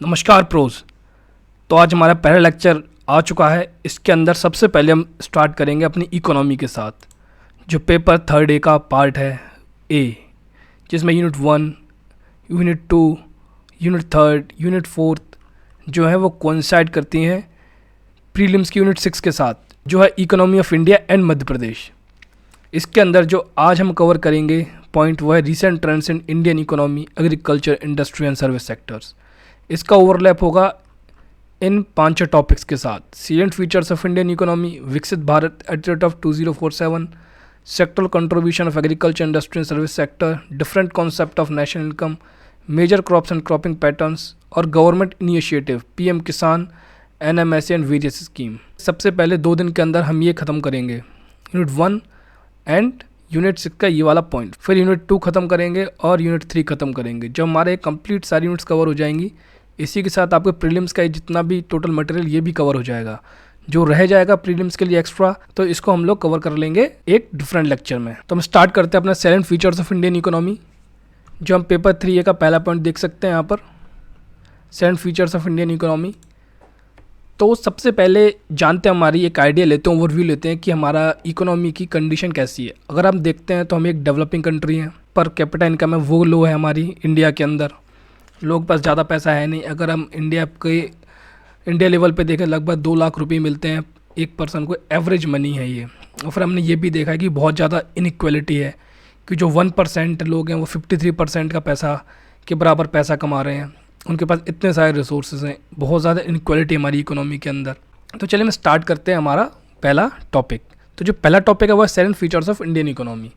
नमस्कार प्रोज। तो आज हमारा पहला लेक्चर आ चुका है। इसके अंदर सबसे पहले हम स्टार्ट करेंगे अपनी इकोनॉमी के साथ, जो पेपर थर्ड ए का पार्ट है ए, जिसमें unit 1, unit 2, unit third, unit fourth जो है वो कोइंसाइड करती हैं प्रीलिम्स की यूनिट 6 के साथ, जो है economy of India and Madhya Pradesh. इसके अंदर जो आज हम कवर करेंगे पॉइंट वो है recent trends in Indian economy, agriculture, industry and service sectors. इसका ओवरलैप होगा इन 5 टॉपिक्स के साथ। Salient features of Indian economy, Viksit Bharat at the rate of 2047, sectoral contribution of agriculture, industry and service sector, different concept of national income, major crops and cropping patterns और government initiative, PM Kisan, NMSA and various scheme. सबसे पहले 2 दिन के अंदर हम ये ख़त्म करेंगे यूनिट 1 एंड यूनिट 6 का ये वाला पॉइंट। फिर यूनिट 2 ख़त्म करेंगे और यूनिट 3 ख़त्म करेंगे। जब हमारे कंप्लीट सारी यूनिट्स कवर हो जाएंगी, इसी के साथ आपके प्रीलिम्स का जितना भी टोटल मटेरियल ये भी कवर हो जाएगा। जो रह जाएगा प्रीलिम्स के लिए एक्स्ट्रा, तो इसको हम लोग कवर कर लेंगे एक डिफरेंट लेक्चर में। तो हम स्टार्ट करते हैं अपना salient features of Indian economy, जो हम पेपर 3 का पहला पॉइंट देख सकते हैं यहाँ पर, salient features of Indian economy. तो सबसे पहले जानते हैं, हमारी एक आइडिया लेते हैं, ओवरव्यू लेते हैं कि हमारा इकोनॉमी की कंडीशन कैसी है। अगर हम देखते हैं तो हम एक डेवलपिंग कंट्री हैं, पर कैपिटा इनकम है वो लो है हमारी इंडिया के अंदर, लोग पास ज़्यादा पैसा है नहीं। अगर हम इंडिया लेवल पे देखें, लगभग 2 लाख रुपए मिलते हैं एक पर्सन को, एवरेज मनी है ये। और फिर हमने ये भी देखा है कि बहुत ज़्यादा इनइक्वालिटी है, कि जो 1% लोग हैं वो 53% का पैसा के बराबर पैसा कमा रहे हैं, उनके पास इतने सारे रिसोर्सेज हैं। बहुत ज़्यादा इनइक्वालिटी हमारी इकोनॉमी के अंदर। तो चलिए हम स्टार्ट करते हैं हमारा पहला टॉपिक। तो जो पहला टॉपिक है वो है salient features of Indian economy.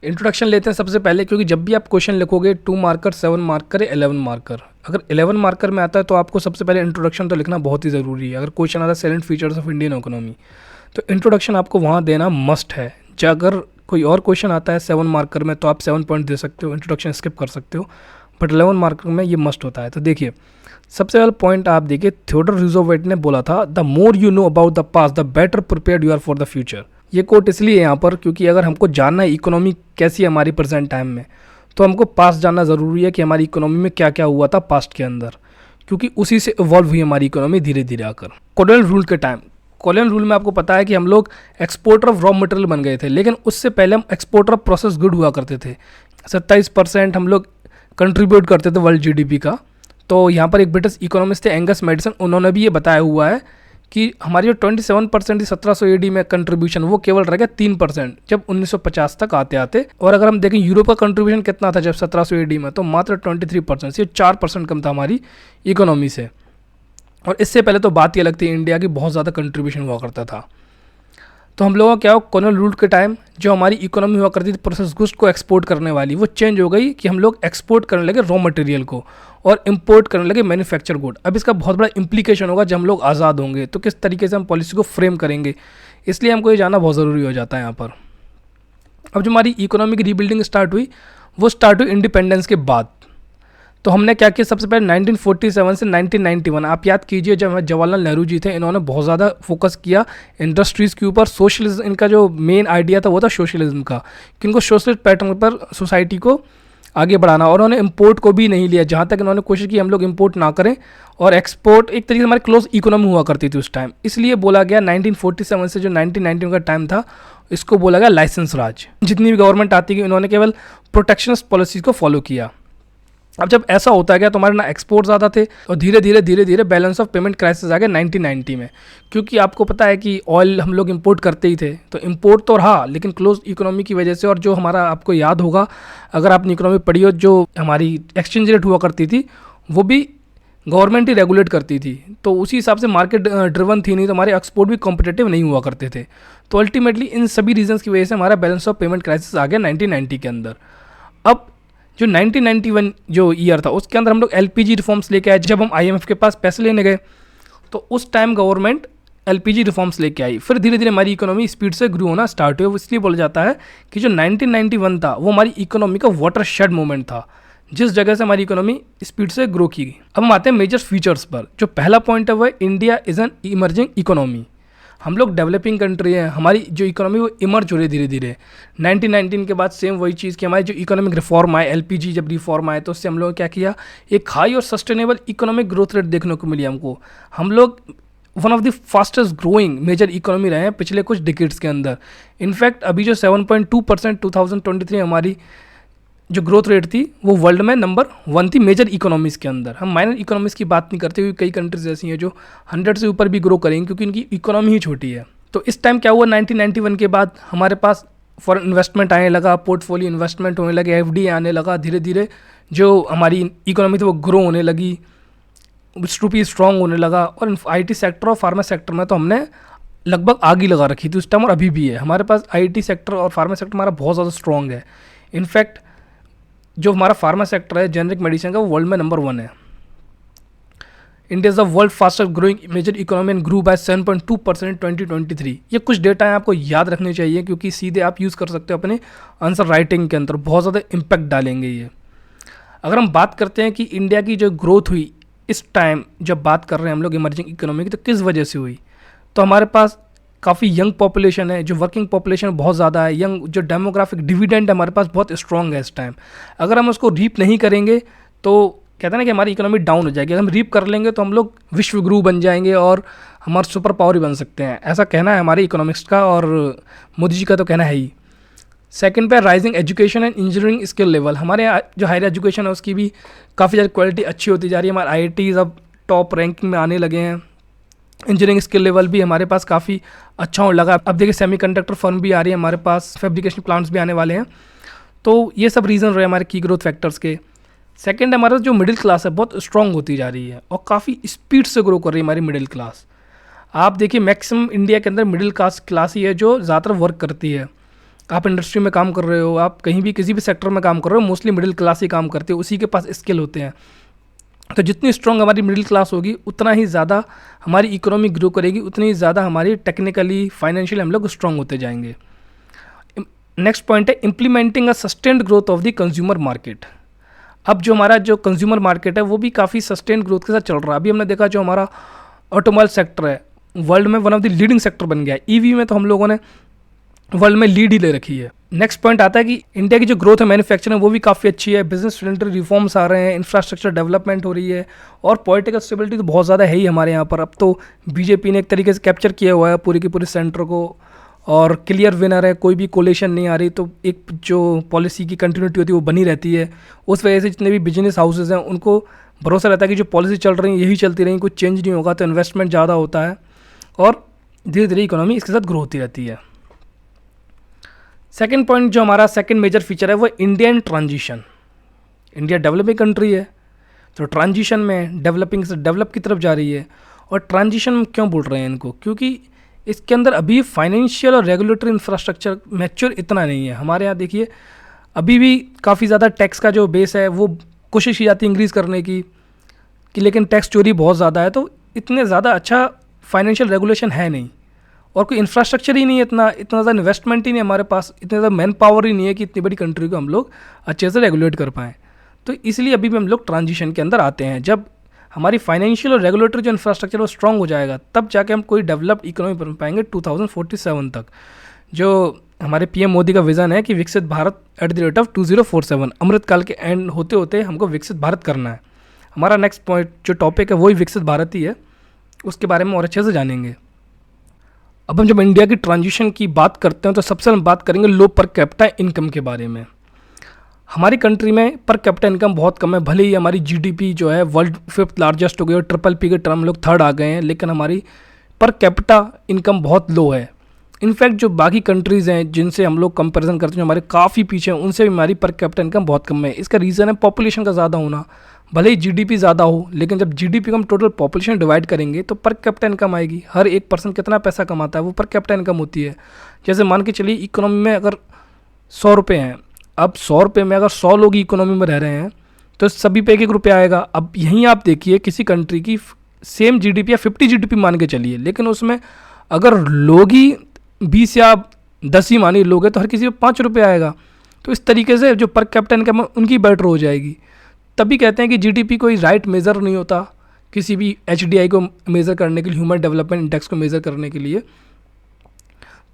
Introduction लेते हैं सबसे पहले, क्योंकि जब भी आप क्वेश्चन लिखोगे 2 मार्कर, 7 मार्कर, 11 मार्कर, अगर 11 मार्कर में आता है तो आपको सबसे पहले इंट्रोडक्शन तो लिखना बहुत ही ज़रूरी है। अगर क्वेश्चन आता है salient features of Indian economy, तो इंट्रोडक्शन आपको वहाँ देना मस्ट है। अगर कोई और क्वेश्चन आता है 7 मार्कर में तो आप 7 पॉइंट दे सकते हो, इंट्रोडक्शन स्किप कर सकते हो, बट 11 मार्कर में ये मस्ट होता है। तो देखिए सबसे पहला पॉइंट आप देखिए, थियोडोर रूजवेल्ट ने बोला था, the more you know about the past the better prepared you are for the future. ये कोट इसलिए है यहाँ पर क्योंकि अगर हमको जानना है इकोनॉमी कैसी है हमारी प्रेजेंट टाइम में, तो हमको पास्ट जानना ज़रूरी है कि हमारी इकोनॉमी में क्या क्या हुआ था पास्ट के अंदर, क्योंकि उसी से इवॉल्व हुई हमारी इकोनॉमी धीरे धीरे आकर। कॉलोनियल रूल के टाइम, कॉलोनियल रूल में आपको पता है कि हम लोग एक्सपोर्टर ऑफ रॉ मटेरियल बन गए थे, लेकिन उससे पहले हम एक्सपोर्टर ऑफ प्रोसेस गुड हुआ करते थे। 27% हम लोग कंट्रीब्यूट करते थे वर्ल्ड जीडीपी का। तो यहाँ पर एक ब्रिटिश इकोनॉमिस्ट थे एंगस मैडिसन, उन्होंने भी ये बताया हुआ है कि हमारी जो 27% थी 1700 AD में कंट्रीब्यूशन, वो केवल रह गया 3% जब 1950 तक आते आते। और अगर हम देखें यूरोप का कंट्रीब्यूशन कितना था जब 1700 AD में, तो मात्र 23%, से 4% कम था हमारी इकोनॉमी से। और इससे पहले तो बात ये लगती है इंडिया की बहुत ज़्यादा कंट्रीब्यूशन हुआ करता था। तो हम लोगों का क्या हो, कॉलोनियल रूल के टाइम जो हमारी इकोनॉमी हुआ करती थी प्रोसेस गुड्स को एक्सपोर्ट करने वाली, वो चेंज हो गई कि हम लोग एक्सपोर्ट करने लगे रॉ मटेरियल को और इंपोर्ट करने लगे मैन्युफैक्चर गुड। अब इसका बहुत बड़ा इंप्लीकेशन होगा जब हम लोग आज़ाद होंगे, तो किस तरीके से हम पॉलिसी को फ्रेम करेंगे, इसलिए हमको ये जानना बहुत ज़रूरी हो जाता है यहाँ पर। अब जो हमारी इकोनॉमी की रीबिल्डिंग स्टार्ट हुई, वो स्टार्ट हुई इंडिपेंडेंस के बाद। तो हमने क्या किया, सबसे पहले 1947 से 1991, आप याद कीजिए जब जवाहरलाल नेहरू जी थे, इन्होंने बहुत ज़्यादा फोकस किया इंडस्ट्रीज़ के ऊपर। सोशलिज्म, इनका जो मेन आइडिया था वो था सोशलिज्म का, कि इनको सोशलिस्ट पैटर्न पर सोसाइटी को आगे बढ़ाना। और उन्होंने इंपोर्ट को भी नहीं लिया, जहाँ तक इन्होंने कोशिश की हम लोग इंपोर्ट ना करें, और एक्सपोर्ट एक तरीके से हमारी क्लोज इकोनॉमी हुआ करती थी उस टाइम। इसलिए बोला गया 1947 से जो 1991 का टाइम था, इसको बोला गया लाइसेंस राज। जितनी भी गवर्नमेंट आती गई, उन्होंने केवल प्रोटेक्शनिस्ट पॉलिसीज को फॉलो किया। अब जब ऐसा होता गया तो हमारे ना एक्सपोर्ट ज़्यादा थे, और धीरे धीरे बैलेंस ऑफ पेमेंट क्राइसिस आ गया 1990 में। क्योंकि आपको पता है कि ऑयल हम लोग इंपोर्ट करते ही थे, तो इंपोर्ट तो रहा, लेकिन क्लोज इकोनॉमी की वजह से। और जो हमारा, आपको याद होगा अगर आपने इकोनॉमी पढ़ी हो, जो हमारी एक्सचेंज रेट हुआ करती थी वो भी गवर्नमेंट ही रेगुलेट करती थी, तो उसी हिसाब से मार्केट ड्रिवन थी, नहीं तो हमारे एक्सपोर्ट भी कॉम्पिटेटिव नहीं हुआ करते थे। तो अल्टीमेटली इन सभी रीजन्स की वजह से हमारा बैलेंस ऑफ पेमेंट क्राइसिस आ गया 1990 के अंदर। अब जो 1991 जो ईयर था, उसके अंदर हम लोग एलपीजी रिफॉर्म्स लेके आए। जब हम आईएमएफ के पास पैसे लेने गए, तो उस टाइम गवर्नमेंट एलपीजी रिफॉर्म्स लेके आई। फिर धीरे धीरे हमारी इकोनॉमी स्पीड से ग्रो होना स्टार्ट हुई। इसलिए बोला जाता है कि जो 1991 था वो हमारी इकोनॉमी का वाटर शेड मोमेंट था, जिस जगह से हमारी इकोनॉमी स्पीड से ग्रो की। अब हम आते हैं मेजर फीचर्स पर। जो पहला पॉइंट है वह India is an emerging economy. हम लोग डेवलपिंग कंट्री हैं, हमारी जो इकोनॉमी वो इमर्ज हो रही है धीरे धीरे। 1919 के बाद सेम वही चीज़ कि हमारी जो इकोनॉमिक रिफॉर्म आए, एलपीजी जब रिफॉर्म आए तो उससे हम लोगों ने क्या किया, एक हाई और सस्टेनेबल इकोनॉमिक ग्रोथ रेट देखने को मिली हमको। हम लोग one of the fastest growing major economy रहे हैं पिछले कुछ डिकेड्स के अंदर। इनफैक्ट अभी जो 7.2% 2023 हमारी जो ग्रोथ रेट थी वो वर्ल्ड में नंबर 1 थी मेजर इकोनॉमीज़ के अंदर। हम माइनर इकोनॉमीज़ की बात नहीं करते, क्योंकि कई कंट्रीज ऐसी हैं जो 100 से ऊपर भी ग्रो करेंगी क्योंकि इनकी इकोनॉमी ही छोटी है। तो इस टाइम क्या हुआ, 1991 के बाद हमारे पास फॉरेन इन्वेस्टमेंट आने लगा, पोर्टफोलियो इन्वेस्टमेंट होने लगे, एफडी आने लगा, धीरे धीरे जो हमारी इकोनॉमी थी वो ग्रो होने लगी, रूपी स्ट्रॉन्ग होने लगा। और आईटी सेक्टर और फार्मा सेक्टर में तो हमने लगभग आग ही लगा रखी थी उस टाइम, और अभी भी है हमारे पास आईटी सेक्टर और फार्मा सेक्टर हमारा बहुत ज़्यादा स्ट्रॉन्ग है। इनफैक्ट जो हमारा फार्मा सेक्टर है जेनरिक मेडिसिन का, वो वर्ल्ड में नंबर 1 है। India is the world fastest growing major economy and grew by 7.2% 2023। ये कुछ डेटा है आपको याद रखने चाहिए, क्योंकि सीधे आप यूज़ कर सकते हो अपने आंसर राइटिंग के अंदर, बहुत ज़्यादा इम्पैक्ट डालेंगे ये। अगर हम बात करते हैं कि इंडिया की जो ग्रोथ हुई इस टाइम, जब बात कर रहे हैं हम लोग इमर्जिंग इकोनॉमी की, तो किस वजह से हुई, तो हमारे पास काफ़ी यंग पॉपुलेशन है, जो वर्किंग पॉपुलेशन बहुत ज़्यादा है, यंग जो डेमोग्राफिक डिविडेंड है हमारे पास बहुत स्ट्रॉन्ग है इस टाइम। अगर हम उसको रीप नहीं करेंगे तो कहते हैं ना कि हमारी इकोनॉमी डाउन हो जाएगी। अगर हम रीप कर लेंगे तो हम लोग विश्व गुरु बन जाएंगे और हमारे सुपर पावर ही बन सकते हैं, ऐसा कहना है हमारे इकोनॉमिक्स का, और मोदी जी का तो कहना है ही। सेकंड पे rising education and engineering skill level, हमारे यहाँ जो हायर एजुकेशन है उसकी भी काफ़ी ज़्यादा क्वालिटी अच्छी होती जा रही है। हमारे आईआईटीज़ अब टॉप रैंकिंग में आने लगे हैं, इंजीनियरिंग स्किल लेवल भी हमारे पास काफ़ी अच्छा होने लगा। अब देखिए सेमीकंडक्टर फर्म भी आ रही है हमारे पास, फैब्रिकेशन प्लांट्स भी आने वाले हैं। तो ये सब रीज़न रहे हमारे की ग्रोथ फैक्टर्स के। सेकंड, हमारा जो मिडिल क्लास है बहुत स्ट्रॉन्ग होती जा रही है और काफ़ी स्पीड से ग्रो कर रही है हमारी मिडिल क्लास। आप देखिए मैक्सिमम इंडिया के अंदर मिडिल क्लास ही है जो ज़्यादातर वर्क करती है। आप इंडस्ट्री में काम कर रहे हो, आप कहीं भी किसी भी सेक्टर में काम कर रहे हो, मोस्टली मिडिल क्लास ही काम करते हो, उसी के पास स्किल होते हैं। तो जितनी स्ट्रॉन्ग हमारी मिडिल क्लास होगी उतना ही ज़्यादा हमारी इकोनॉमी ग्रो करेगी, उतनी ही ज़्यादा हमारी टेक्निकली फाइनेंशियली हम लोग स्ट्रॉन्ग होते जाएंगे। नेक्स्ट पॉइंट है implementing a sustained growth of the consumer market. अब जो हमारा जो कंज्यूमर मार्केट है वो भी काफ़ी सस्टेन्ड ग्रोथ के साथ चल रहा है। अभी हमने देखा जो हमारा ऑटोमोबाइल सेक्टर है वर्ल्ड में one of the leading sector बन गया है। ईवी में तो हम लोगों ने वर्ल्ड में लीड ही ले रखी है। नेक्स्ट पॉइंट आता है कि इंडिया की जो ग्रोथ है मैन्युफैक्चरिंग वो भी काफ़ी अच्छी है, बिजनेस फ्रेंडली रिफॉर्म्स आ रहे हैं, इंफ्रास्ट्रक्चर डेवलपमेंट हो रही है और पॉलिटिकल स्टेबिलिटी तो बहुत ज़्यादा है ही हमारे यहाँ पर। अब तो बीजेपी ने एक तरीके से कैप्चर किया हुआ है पूरी की पूरी सेंटर को और क्लियर विनर है, कोई भी कोलेशन नहीं आ रही, तो एक जो पॉलिसी की कंटिन्यूटी होती है वो बनी रहती है। उस वजह से जितने भी बिजनेस हाउसेज हैं उनको भरोसा रहता है कि जो पॉलिसी चल रही है यही चलती रहेंगी, कुछ चेंज नहीं होगा, तो इन्वेस्टमेंट ज़्यादा होता है और धीरे धीरे इकोनॉमी इसके साथ ग्रो होती रहती है। सेकेंड पॉइंट जो हमारा सेकेंड मेजर फीचर है वो Indian transition. India developing country है तो ट्रांजिशन में डेवलपिंग से डेवलप की तरफ जा रही है। और ट्रांजिशन में क्यों बोल रहे हैं इनको, क्योंकि इसके अंदर अभी फाइनेंशियल और रेगुलेटरी इंफ्रास्ट्रक्चर मैच्योर इतना नहीं है। हमारे यहाँ देखिए अभी भी काफ़ी ज़्यादा टैक्स का जो बेस है वो कोशिश की जाती है इंक्रीज़ करने की कि लेकिन टैक्स चोरी बहुत ज़्यादा है, तो इतने ज़्यादा अच्छा फाइनेंशियल रेगुलेशन है नहीं और कोई इंफ्रास्ट्रक्चर ही नहीं है, इतना ज़्यादा इन्वेस्टमेंट ही नहीं हमारे पास, इतने ज़्यादा मैन पावर ही नहीं है कि इतनी बड़ी कंट्री को हम लोग अच्छे से रेगुलेट कर पाएँ। तो इसलिए अभी भी हम लोग ट्रांजिशन के अंदर आते हैं। जब हमारी फाइनेंशियल और रेगुलेटरी जो इंफ्रास्ट्रक्चर वो स्ट्रॉन्ग हो जाएगा तब जाके हम कोई डेवलप्ड इकोनॉमी बन पाएंगे 2047 तक। जो हमारे पीएम मोदी का विज़न है कि विकसित भारत @ 2047, अमृतकाल के एंड होते होते हमको विकसित भारत करना है। हमारा नेक्स्ट पॉइंट जो टॉपिक है वही विकसित भारत ही है, उसके बारे में और अच्छे से जानेंगे। अब हम जब इंडिया की ट्रांजिशन की बात करते हैं तो सबसे हम बात करेंगे लो पर कैपिटा इनकम के बारे में। हमारी कंट्री में पर कैपिटा इनकम बहुत कम है, भले ही हमारी जीडीपी जो है वर्ल्ड 5th लार्जेस्ट हो गई और PPP के टर्म लोग 3rd आ गए हैं, लेकिन हमारी पर कैपिटा इनकम बहुत लो है। इनफैक्ट जो बाकी कंट्रीज़ हैं जिनसे हम लोग कंपैरिजन करते हैं जो हमारे काफ़ी पीछे हैं उनसे भी हमारी पर कैपिटा इनकम बहुत कम है। इसका रीज़न है पॉपुलेशन का ज़्यादा होना। भले ही जीडीपी ज़्यादा हो लेकिन जब जीडीपी को हम टोटल पॉपुलेशन डिवाइड करेंगे तो पर कैपिटा इनकम आएगी। हर एक पर्सन कितना पैसा कमाता है वो पर कैपिटा इनकम होती है। जैसे मान के चलिए इकोनॉमी में अगर 100 रुपये हैं, अब 100 रुपये में अगर 100 लोग इकोनॉमी में रह रहे हैं तो सभी पे 1 रुपया आएगा। अब यहीं आप देखिए किसी कंट्री की सेम जीडीपी या 50 जीडीपी मान के चलिए, लेकिन उसमें अगर लोग ही 20 या 10 ही मानिए लोग हैं तो हर किसी पे 5 रुपये आएगा। तो इस तरीके से जो पर कैपिटा इनकम उनकी बेटर हो जाएगी। तभी कहते हैं कि जीडीपी कोई राइट मेज़र नहीं होता किसी भी एचडीआई को मेज़र करने के लिए, ह्यूमन डेवलपमेंट इंडेक्स को मेज़र करने के लिए,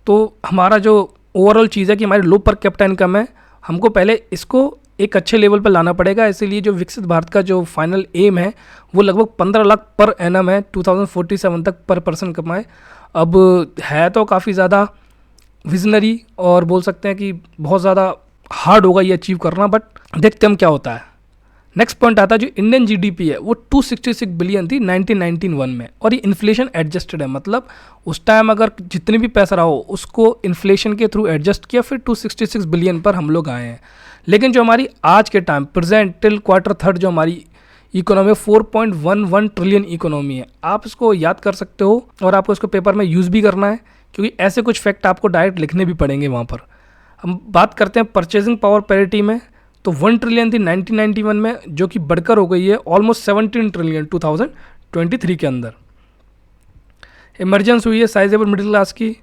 तो हमारा जो ओवरऑल चीज़ है कि हमारी लो पर कैपिटा इनकम है, हमको पहले इसको एक अच्छे लेवल पर लाना पड़ेगा। इसीलिए जो विकसित भारत का जो फाइनल एम है वो लगभग 15 लाख पर एनम है 2047 तक पर पर्सन कमाए। अब है तो काफ़ी ज़्यादा विजनरी और बोल सकते हैं कि बहुत ज़्यादा हार्ड होगा ये अचीव करना, बट देखते हम क्या होता है। नेक्स्ट पॉइंट आता है जो इंडियन जीडीपी है वो 266 बिलियन थी 1991 में, और ये इन्फ्लेशन एडजस्टेड है, मतलब उस टाइम अगर जितने भी पैसा रहा हो उसको इन्फ्लेशन के थ्रू एडजस्ट किया, फिर 266 बिलियन पर हम लोग आए हैं। लेकिन जो हमारी आज के time present till quarter third जो हमारी इकोनॉमी 4.11 ट्रिलियन इकोनॉमी है, आप इसको याद कर सकते हो और आपको इसको पेपर में यूज़ भी करना है, क्योंकि ऐसे कुछ फैक्ट आपको डायरेक्ट लिखने भी पड़ेंगे वहाँ पर। हम बात करते हैं परचेजिंग पावर पैरिटी में, तो 1 ट्रिलियन थी 1991 में, जो कि बढ़कर हो गई है ऑलमोस्ट 17 ट्रिलियन 2023 के अंदर। इमरजेंस हुई है साइजेबल मिडिल क्लास की,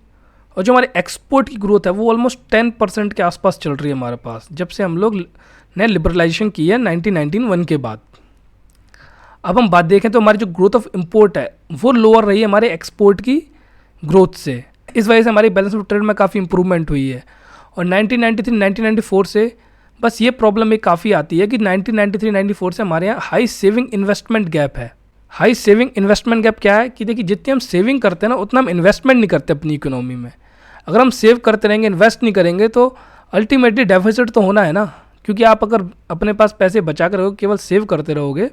और जो हमारे एक्सपोर्ट की ग्रोथ है वो ऑलमोस्ट 10% के आसपास चल रही है हमारे पास, जब से हम लोग ने लिबरलाइजेशन की है 1991 के बाद। अब हम बात देखें तो हमारी जो ग्रोथ ऑफ इम्पोर्ट है वो लोअर रही है हमारे एक्सपोर्ट की ग्रोथ से। इस वजह से हमारी बैलेंस ऑफ ट्रेड में काफ़ी इंप्रूवमेंट हुई है। और 1993-1994 से बस ये प्रॉब्लम एक काफ़ी आती है कि 1993-94 से हमारे यहाँ हाई सेविंग इन्वेस्टमेंट गैप है। हाई सेविंग इन्वेस्टमेंट गैप क्या है कि देखिए, जितनी हम सेविंग करते हैं ना उतना हम इन्वेस्टमेंट नहीं करते अपनी इकोनॉमी में। अगर हम सेव करते रहेंगे, इन्वेस्ट नहीं करेंगे, तो अल्टीमेटली डेफिसिट तो होना है ना, क्योंकि आप अगर अपने पास पैसे बचा कर रहोगे, केवल सेव करते रहोगे,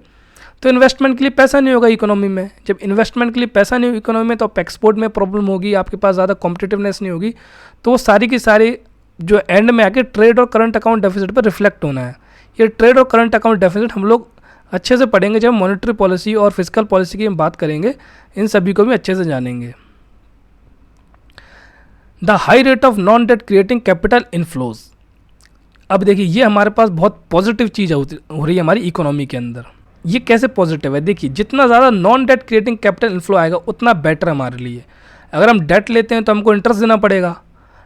तो इन्वेस्टमेंट के लिए पैसा नहीं होगा इकोनॉमी में। जब इन्वेस्टमेंट के लिए पैसा नहीं होगा इकोनॉमी में, तो आप एक्सपोर्ट में प्रॉब्लम होगी, आपके पास ज़्यादा कॉम्पिटिटिवनेस नहीं होगी, तो वो सारी की सारी जो एंड में आके ट्रेड और करंट अकाउंट डेफिसिट पर रिफ्लेक्ट होना है। ये ट्रेड और करंट अकाउंट डेफिसिट हम लोग अच्छे से पढ़ेंगे जब मॉनेटरी पॉलिसी और फिजिकल पॉलिसी की हम बात करेंगे, इन सभी को भी अच्छे से जानेंगे। The high rate of non debt creating capital inflows. अब देखिए, ये हमारे पास बहुत पॉजिटिव चीज़ हो रही है हमारी इकोनॉमी के अंदर। ये कैसे पॉजिटिव है? देखिए, जितना ज़्यादा non debt creating capital inflow आएगा उतना बेटर हमारे लिए। अगर हम डेट लेते हैं तो हमको इंटरेस्ट देना पड़ेगा,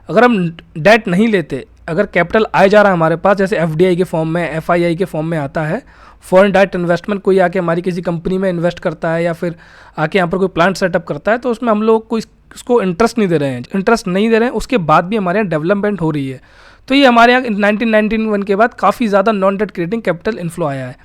अगर हम डेट नहीं लेते, अगर कैपिटल आए जा रहा है हमारे पास, जैसे एफडीआई के फॉर्म में, एफआईआई के फॉर्म में आता है, फॉरेन डायरेक्ट इन्वेस्टमेंट, कोई आके हमारी किसी कंपनी में इन्वेस्ट करता है या फिर आके यहाँ पर कोई प्लांट सेटअप करता है, तो उसमें हम लोग को इसको इंटरेस्ट नहीं दे रहे हैं। इंटरेस्ट नहीं दे रहे हैं, उसके बाद भी हमारे यहाँ डेवलपमेंट हो रही है। तो ये हमारे यहाँ 1991 के बाद काफ़ी ज़्यादा non debt creating capital inflow आया है।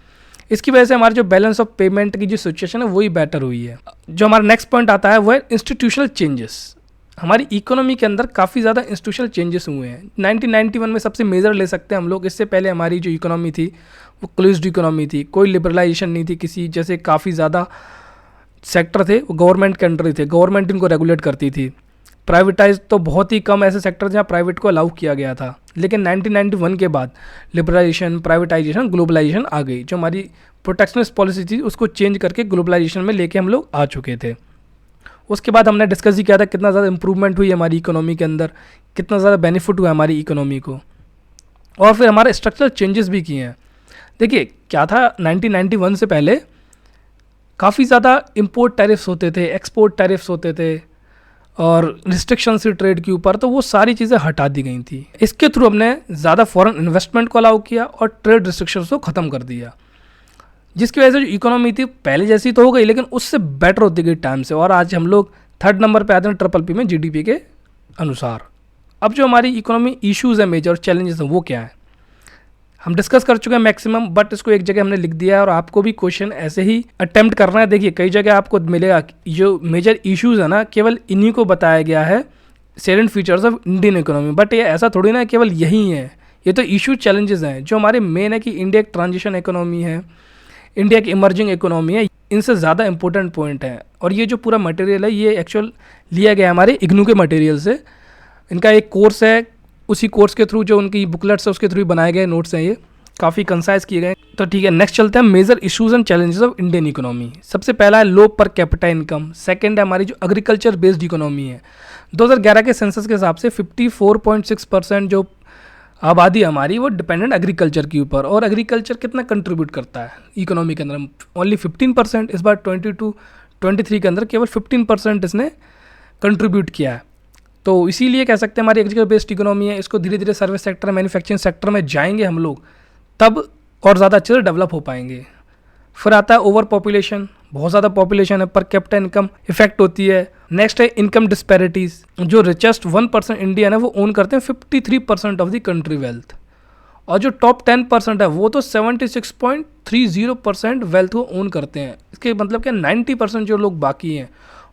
इसकी वजह से हमारे जो बैलेंस ऑफ पेमेंट की जो सिचुएशन है वही बेटर हुई है। जो हमारा नेक्स्ट पॉइंट आता है वो है इंस्टीट्यूशनल चेंजेस। हमारी इकोनॉमी के अंदर काफ़ी ज़्यादा इंस्टीट्यूशनल चेंजेस हुए हैं। 1991 में सबसे मेजर ले सकते हैं हम लोग। इससे पहले हमारी जो इकोनॉमी थी वो क्लोज्ड इकोनॉमी थी, कोई लिबरलाइजेशन नहीं थी किसी, जैसे काफ़ी ज़्यादा सेक्टर थे वो गवर्नमेंट के अंडर ही थे, गवर्नमेंट इनको रेगुलेट करती थी। प्राइवेटाइज तो बहुत ही कम ऐसे सेक्टर जहाँ प्राइवेट को अलाउ किया गया था। लेकिन 1991 के बाद लिबरलाइजेशन, प्राइवेटाइजेशन, ग्लोबलाइजेशन आ गई। जो हमारी प्रोटेक्शनिस्ट पॉलिसी थी उसको चेंज करके ग्लोबलाइजेशन में लेके हम लोग आ चुके थे। उसके बाद हमने डिस्कस ही किया था कितना ज़्यादा इंप्रूवमेंट हुई हमारी इकोनॉमी के अंदर, कितना ज़्यादा बेनिफिट हुआ हमारी इकोनॉमी को, और फिर हमारे स्ट्रक्चरल चेंजेस भी किए हैं। देखिए, क्या था 1991 से पहले काफ़ी ज़्यादा इंपोर्ट टैरिफ्स होते थे, एक्सपोर्ट टैरिफ्स होते थे और रिस्ट्रिक्शन थी ट्रेड के ऊपर, तो वो सारी चीज़ें हटा दी गई थी। इसके थ्रू हमने ज़्यादा फॉरेन इन्वेस्टमेंट को अलाउ किया और ट्रेड रिस्ट्रिक्शंस को ख़त्म कर दिया, जिसकी वजह से जो इकोनॉमी थी पहले जैसी तो हो गई लेकिन उससे बेटर होती गई टाइम से, और आज हम लोग 3rd नंबर पे आते हैं PPP में जीडीपी के अनुसार। अब जो हमारी इकोनॉमी इश्यूज़ है, मेजर चैलेंजेस हैं, वो क्या है हम डिस्कस कर चुके हैं मैक्सिमम, बट इसको एक जगह हमने लिख दिया है और आपको भी क्वेश्चन ऐसे ही अटेम्प्ट करना है। देखिए, कई जगह आपको मिलेगा जो मेजर इश्यूज़ है ना, केवल इन्हीं को बताया गया है, salient features of Indian economy, but ये ऐसा थोड़ी ना केवल यही है, ये तो इशू चैलेंजेस हैं जो हमारे मेन है कि इंडिया एक ट्रांजिशन इकोनॉमी है, इंडिया की इमर्जिंग इकोनॉमी है, इनसे ज़्यादा इंपॉर्टेंट पॉइंट है। और ये जो पूरा मटेरियल है ये एक्चुअल लिया गया हमारे इग्नू के मटेरियल से। इनका एक कोर्स है, उसी कोर्स के थ्रू जो उनकी बुकलेट्स है उसके थ्रू बनाए गए नोट्स हैं, ये काफ़ी कंसाइज किए गए। तो ठीक है, नेक्स्ट चलते हैं major issues and challenges of Indian economy. सबसे पहला है लो पर कैपिटा इनकम। सेकंड है हमारी जो एग्रीकल्चर बेस्ड इकोनॉमी है। 2011 के सेंसस के हिसाब से 54.6% जो आबादी हमारी वो डिपेंडेंट एग्रीकल्चर के ऊपर, और एग्रीकल्चर कितना कंट्रीब्यूट करता है इकोनॉमी के अंदर, ओनली 15%। इस बार 22-23 के अंदर केवल 15% इसने कंट्रीब्यूट किया है। तो इसीलिए कह सकते हैं हमारी एग्रीकल्चर बेस्ड इकोनॉमी है। इसको धीरे धीरे सर्विस सेक्टर, मैन्युफैक्चरिंग सेक्टर में जाएंगे हम लोग, तब और ज़्यादा अच्छे से डेवलप हो पाएंगे। फिर आता है ओवर पॉपुलेशन, बहुत ज़्यादा पॉपुलेशन है, पर कैपिटा इनकम इफेक्ट होती है। नेक्स्ट है इनकम डिस्पैरिटीज़, जो रिचेस्ट 1% इंडियन है वो ओन करते हैं 53% ऑफ द कंट्री वेल्थ, और जो टॉप 10% है वो तो 76.30% वेल्थ को ओन करते हैं। इसके मतलब क्या 90% जो लोग बाकी हैं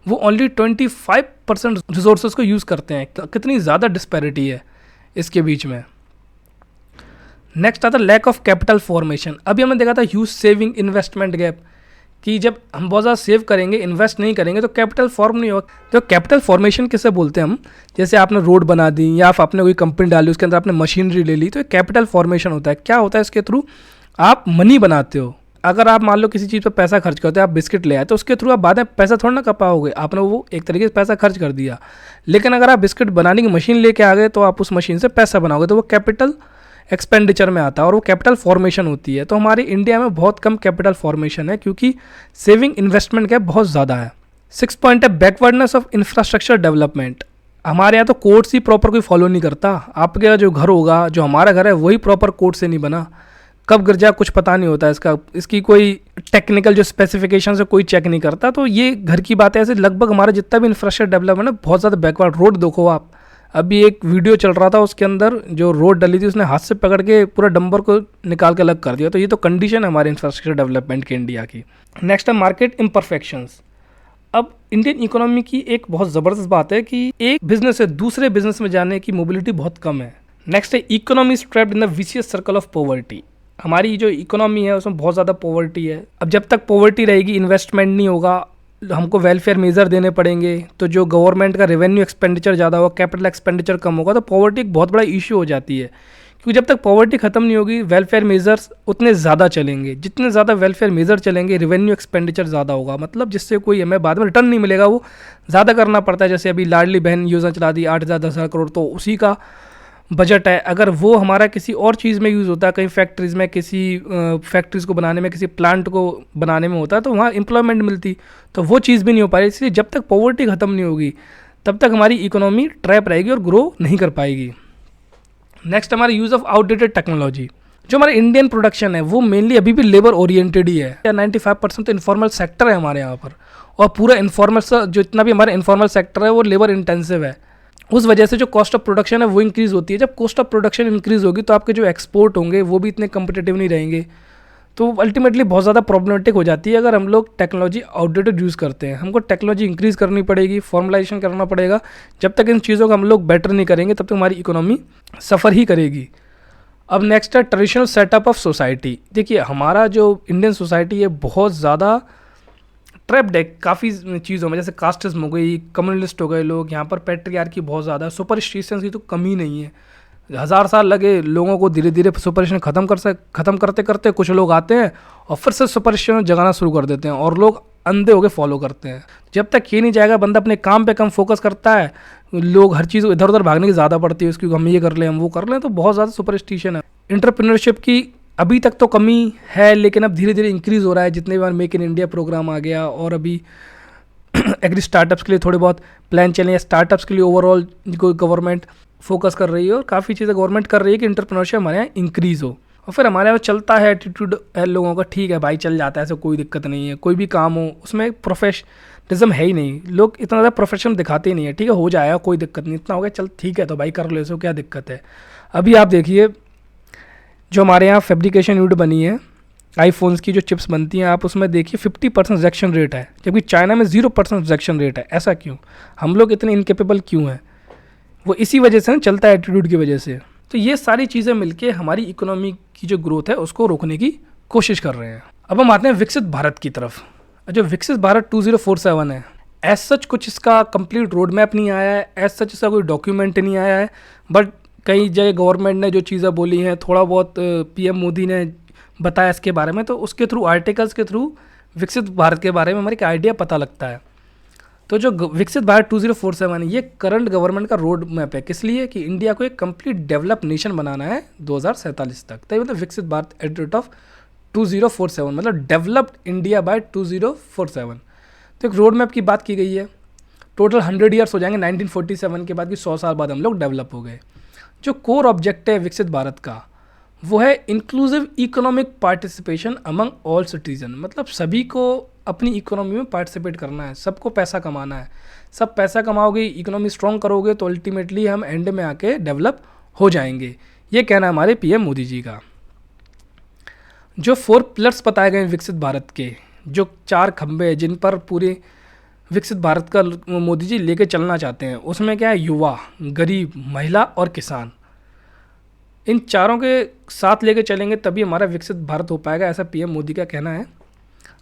वो ओनली 25% रिसोर्सेज को यूज़ करते हैं। कितनी ज़्यादा डिस्पैरिटी है इसके बीच में। नेक्स्ट आता है लैक ऑफ कैपिटल फॉर्मेशन। अभी हमने देखा था ह्यूज सेविंग इन्वेस्टमेंट गैप, कि जब हम बहुत ज़्यादा सेव करेंगे, इन्वेस्ट नहीं करेंगे तो कैपिटल फॉर्म नहीं होगा। तो कैपिटल फॉर्मेशन किसे बोलते हैं हम, जैसे आपने रोड बना दी या आपने कोई कंपनी डाली, उसके अंदर आपने मशीनरी ले ली, तो कैपिटल फॉर्मेशन होता है। क्या होता है इसके थ्रू, आप मनी बनाते हो। अगर आप मान लो किसी चीज़ पर पैसा खर्च करते हो, आप बिस्किट ले आए, तो उसके थ्रू आप बाद में पैसा थोड़ा ना कमाओगे, आपने वो एक तरीके से पैसा खर्च कर दिया। लेकिन अगर आप बिस्किट बनाने की मशीन लेके आ गए तो आप उस मशीन से पैसा बनाओगे, तो वो कैपिटल एक्सपेंडिचर में आता है और वो कैपिटल फॉर्मेशन होती है। तो हमारे इंडिया में बहुत कम कैपिटल फॉर्मेशन है क्योंकि सेविंग इन्वेस्टमेंट गैप बहुत ज़्यादा है। 6 पॉइंट है बैकवर्डनेस ऑफ इंफ्रास्ट्रक्चर डेवलपमेंट। हमारे यहाँ तो कोर्ट्स ही प्रॉपर कोई फॉलो नहीं करता। आपके जो घर होगा, जो हमारा घर है, वही प्रॉपर कोर्ट से नहीं बना, कब गिर जाए कुछ पता नहीं होता इसका, इसकी कोई टेक्निकल जो स्पेसिफिकेशन है कोई चेक नहीं करता। तो ये घर की बात है। ऐसे लगभग हमारा जितना भी इंफ्रास्ट्रक्चर डेवलपमेंट है बहुत ज़्यादा बैकवर्ड। रोड देखो आप, अभी एक वीडियो चल रहा था, उसके अंदर जो रोड डली थी उसने हाथ से पकड़ के पूरा डंबर को निकाल के अलग कर दिया। तो ये तो कंडीशन है हमारे इंफ्रास्ट्रक्चर डेवलपमेंट की इंडिया की। नेक्स्ट है मार्केट इम्परफेक्शंस। अब इंडियन इकोनॉमी की एक बहुत ज़बरदस्त बात है कि एक बिजनेस से दूसरे बिजनेस में जाने की मोबिलिटी बहुत कम है। नेक्स्ट है economy is trapped in the vicious circle of poverty. हमारी जो इकोनॉमी है उसमें बहुत ज़्यादा पॉवर्टी है। अब जब तक पॉवर्टी रहेगी, इन्वेस्टमेंट नहीं होगा, हमको वेलफेयर मेजर देने पड़ेंगे, तो जो गवर्नमेंट का रेवेन्यू एक्सपेंडिचर ज़्यादा होगा, कैपिटल एक्सपेंडिचर कम होगा, तो पॉवर्टी एक बहुत बड़ा इशू हो जाती है। क्योंकि जब तक पॉवर्टी खत्म नहीं होगी, वेलफेयर मेजर्स उतने ज़्यादा चलेंगे। जितने ज़्यादा वेलफेयर मेजर चलेंगे, रेवेन्यू एक्सपेंडिचर ज़्यादा होगा, मतलब जिससे कोई हमें बाद में रिटर्न नहीं मिलेगा, वो ज़्यादा करना पड़ता है। जैसे अभी लाडली बहन योजना चला दी 8,000 10,000 करोड़, तो उसी का बजट है। अगर वो हमारा किसी और चीज़ में यूज़ होता है, कहीं फैक्ट्रीज़ में, किसी फैक्ट्रीज़ को बनाने में, किसी प्लांट को बनाने में होता है, तो वहाँ एम्प्लॉयमेंट मिलती, तो वो चीज़ भी नहीं हो पा रही। इसलिए जब तक पॉवर्टी ख़त्म नहीं होगी तब तक हमारी इकोनॉमी ट्रैप रहेगी और ग्रो नहीं कर पाएगी। नेक्स्ट हमारा यूज़ ऑफ आउटडेटेड टेक्नोलॉजी। जो हमारा इंडियन प्रोडक्शन है वो मेनली अभी भी लेबर ओरिएंटेड ही है। 95% तो इन्फॉर्मल सेक्टर है हमारे यहाँ पर, और पूरा इन्फॉर्मल जो इतना भी हमारा इन्फॉर्मल सेक्टर है वो लेबर इंटेंसिव है। उस वजह से जो कॉस्ट ऑफ प्रोडक्शन है वो इंक्रीज़ होती है। जब कॉस्ट ऑफ प्रोडक्शन इंक्रीज़ होगी तो आपके जो एक्सपोर्ट होंगे वो भी इतने कम्पिटिटिव नहीं रहेंगे। तो अल्टीमेटली बहुत ज़्यादा प्रॉब्लमेटिक हो जाती है अगर हम लोग टेक्नोलॉजी आउटडेटेड यूज़ करते हैं। हमको टेक्नोलॉजी इंक्रीज़ करनी पड़ेगी, फॉर्मलाइजेशन करना पड़ेगा। जब तक इन चीज़ों को हम लोग बेटर नहीं करेंगे तब तक हमारी इकोनॉमी सफ़र ही करेगी। अब नेक्स्ट है ट्रेडिशनल सेटअप ऑफ सोसाइटी। देखिए हमारा जो इंडियन सोसाइटी है बहुत ज़्यादा ट्रैप्ड है काफ़ी चीज़ों में, जैसे कास्टिज्म हो गई, कम्युनलिस्ट हो गए लोग, यहाँ पर पैट्रियार्की बहुत ज़्यादा, सुपरस्टिशंस की तो कमी नहीं है। 1000 साल लगे लोगों को धीरे धीरे सुपरस्टिशन ख़त्म करते करते कुछ लोग आते हैं और फिर से सुपरस्टिशन जगाना शुरू कर देते हैं और लोग अंधे होकर फॉलो करते हैं। जब तक ये नहीं जाएगा, बंदा अपने काम पे कम फोकस करता है, लोग हर चीज़ इधर उधर भागने की ज़्यादा पड़ती है, उसकी हम ये कर लें हम वो कर लें, तो बहुत ज़्यादा सुपरस्टिशन है। एंटरप्रेन्योरशिप की अभी तक तो कमी है, लेकिन अब धीरे धीरे इंक्रीज़ हो रहा है। जितने बार मेक इन इंडिया प्रोग्राम आ गया और अभी एग्री स्टार्टअप्स के लिए थोड़े बहुत प्लान चले हैं, स्टार्टअप्स के लिए ओवरऑल गवर्नमेंट फोकस कर रही है और काफ़ी चीज़ें गवर्नमेंट कर रही है कि एंटरप्रेन्योरशिप हमारे यहाँ इंक्रीज़ हो। और फिर हमारे यहाँ चलता है एटीट्यूड है लोगों का, ठीक है भाई चल जाता है, ऐसे कोई दिक्कत नहीं है, कोई भी काम हो उसमें प्रोफेशनलिज्म है ही नहीं, लोग इतना ज़्यादा प्रोफेशनल दिखाते ही नहीं है। ठीक है हो जाएगा, कोई दिक्कत नहीं, इतना हो गया चल ठीक है तो भाई कर लो, इसको क्या दिक्कत है। अभी आप देखिए जो हमारे यहाँ फैब्रिकेशन यूनिट बनी है, आईफोन्स की जो चिप्स बनती हैं, आप उसमें देखिए 50% रिजेक्शन रेट है, जबकि चाइना में 0% रिजेक्शन रेट है। ऐसा क्यों? हम लोग इतने इनकेपेबल क्यों हैं? वो इसी वजह से ना चलता है, एटीट्यूड की वजह से। तो ये सारी चीज़ें मिलके हमारी इकोनॉमी की जो ग्रोथ है उसको रोकने की कोशिश कर रहे हैं। अब हम आते हैं विकसित भारत की तरफ। जो विकसित भारत 2047 है, एज सच कुछ इसका कंप्लीट रोड मैप नहीं आया है, एज सच इसका कोई डॉक्यूमेंट नहीं आया है, बट कई जगह गवर्नमेंट ने जो चीज़ें बोली हैं, थोड़ा बहुत पीएम मोदी ने बताया इसके बारे में, तो उसके थ्रू आर्टिकल्स के थ्रू विकसित भारत के बारे में हमारे एक आइडिया पता लगता है। तो जो विकसित भारत 2047 है ये करंट गवर्नमेंट का रोड मैप है। किस लिए? कि इंडिया को एक कंप्लीट डेवलप नेशन बनाना है 2047 तक। तो मतलब विकसित Bharat at the rate of 2047, मतलब डेवलप्ड इंडिया बाय 2047। तो एक रोड मैप की बात की गई है। टोटल 100 ईयर्स हो जाएंगे 1947 के बाद, कि 100 साल बाद हम लोग डेवलप हो गए। जो कोर ऑब्जेक्टिव है विकसित भारत का वो है inclusive economic participation among all citizen, मतलब सभी को अपनी इकोनॉमी में पार्टिसिपेट करना है, सबको पैसा कमाना है। सब पैसा कमाओगे, इकोनॉमी स्ट्रॉन्ग करोगे तो अल्टीमेटली हम एंड में आके डेवलप हो जाएंगे। ये कहना है हमारे पीएम मोदी जी का। जो 4 पिलर्स बताए गए विकसित भारत के, जो 4 खंभे हैं जिन पर पूरे विकसित भारत का मोदी जी लेके चलना चाहते हैं, उसमें क्या है, युवा, गरीब, महिला और किसान। इन चारों के साथ लेके चलेंगे तभी हमारा विकसित भारत हो पाएगा, ऐसा पीएम मोदी का कहना है।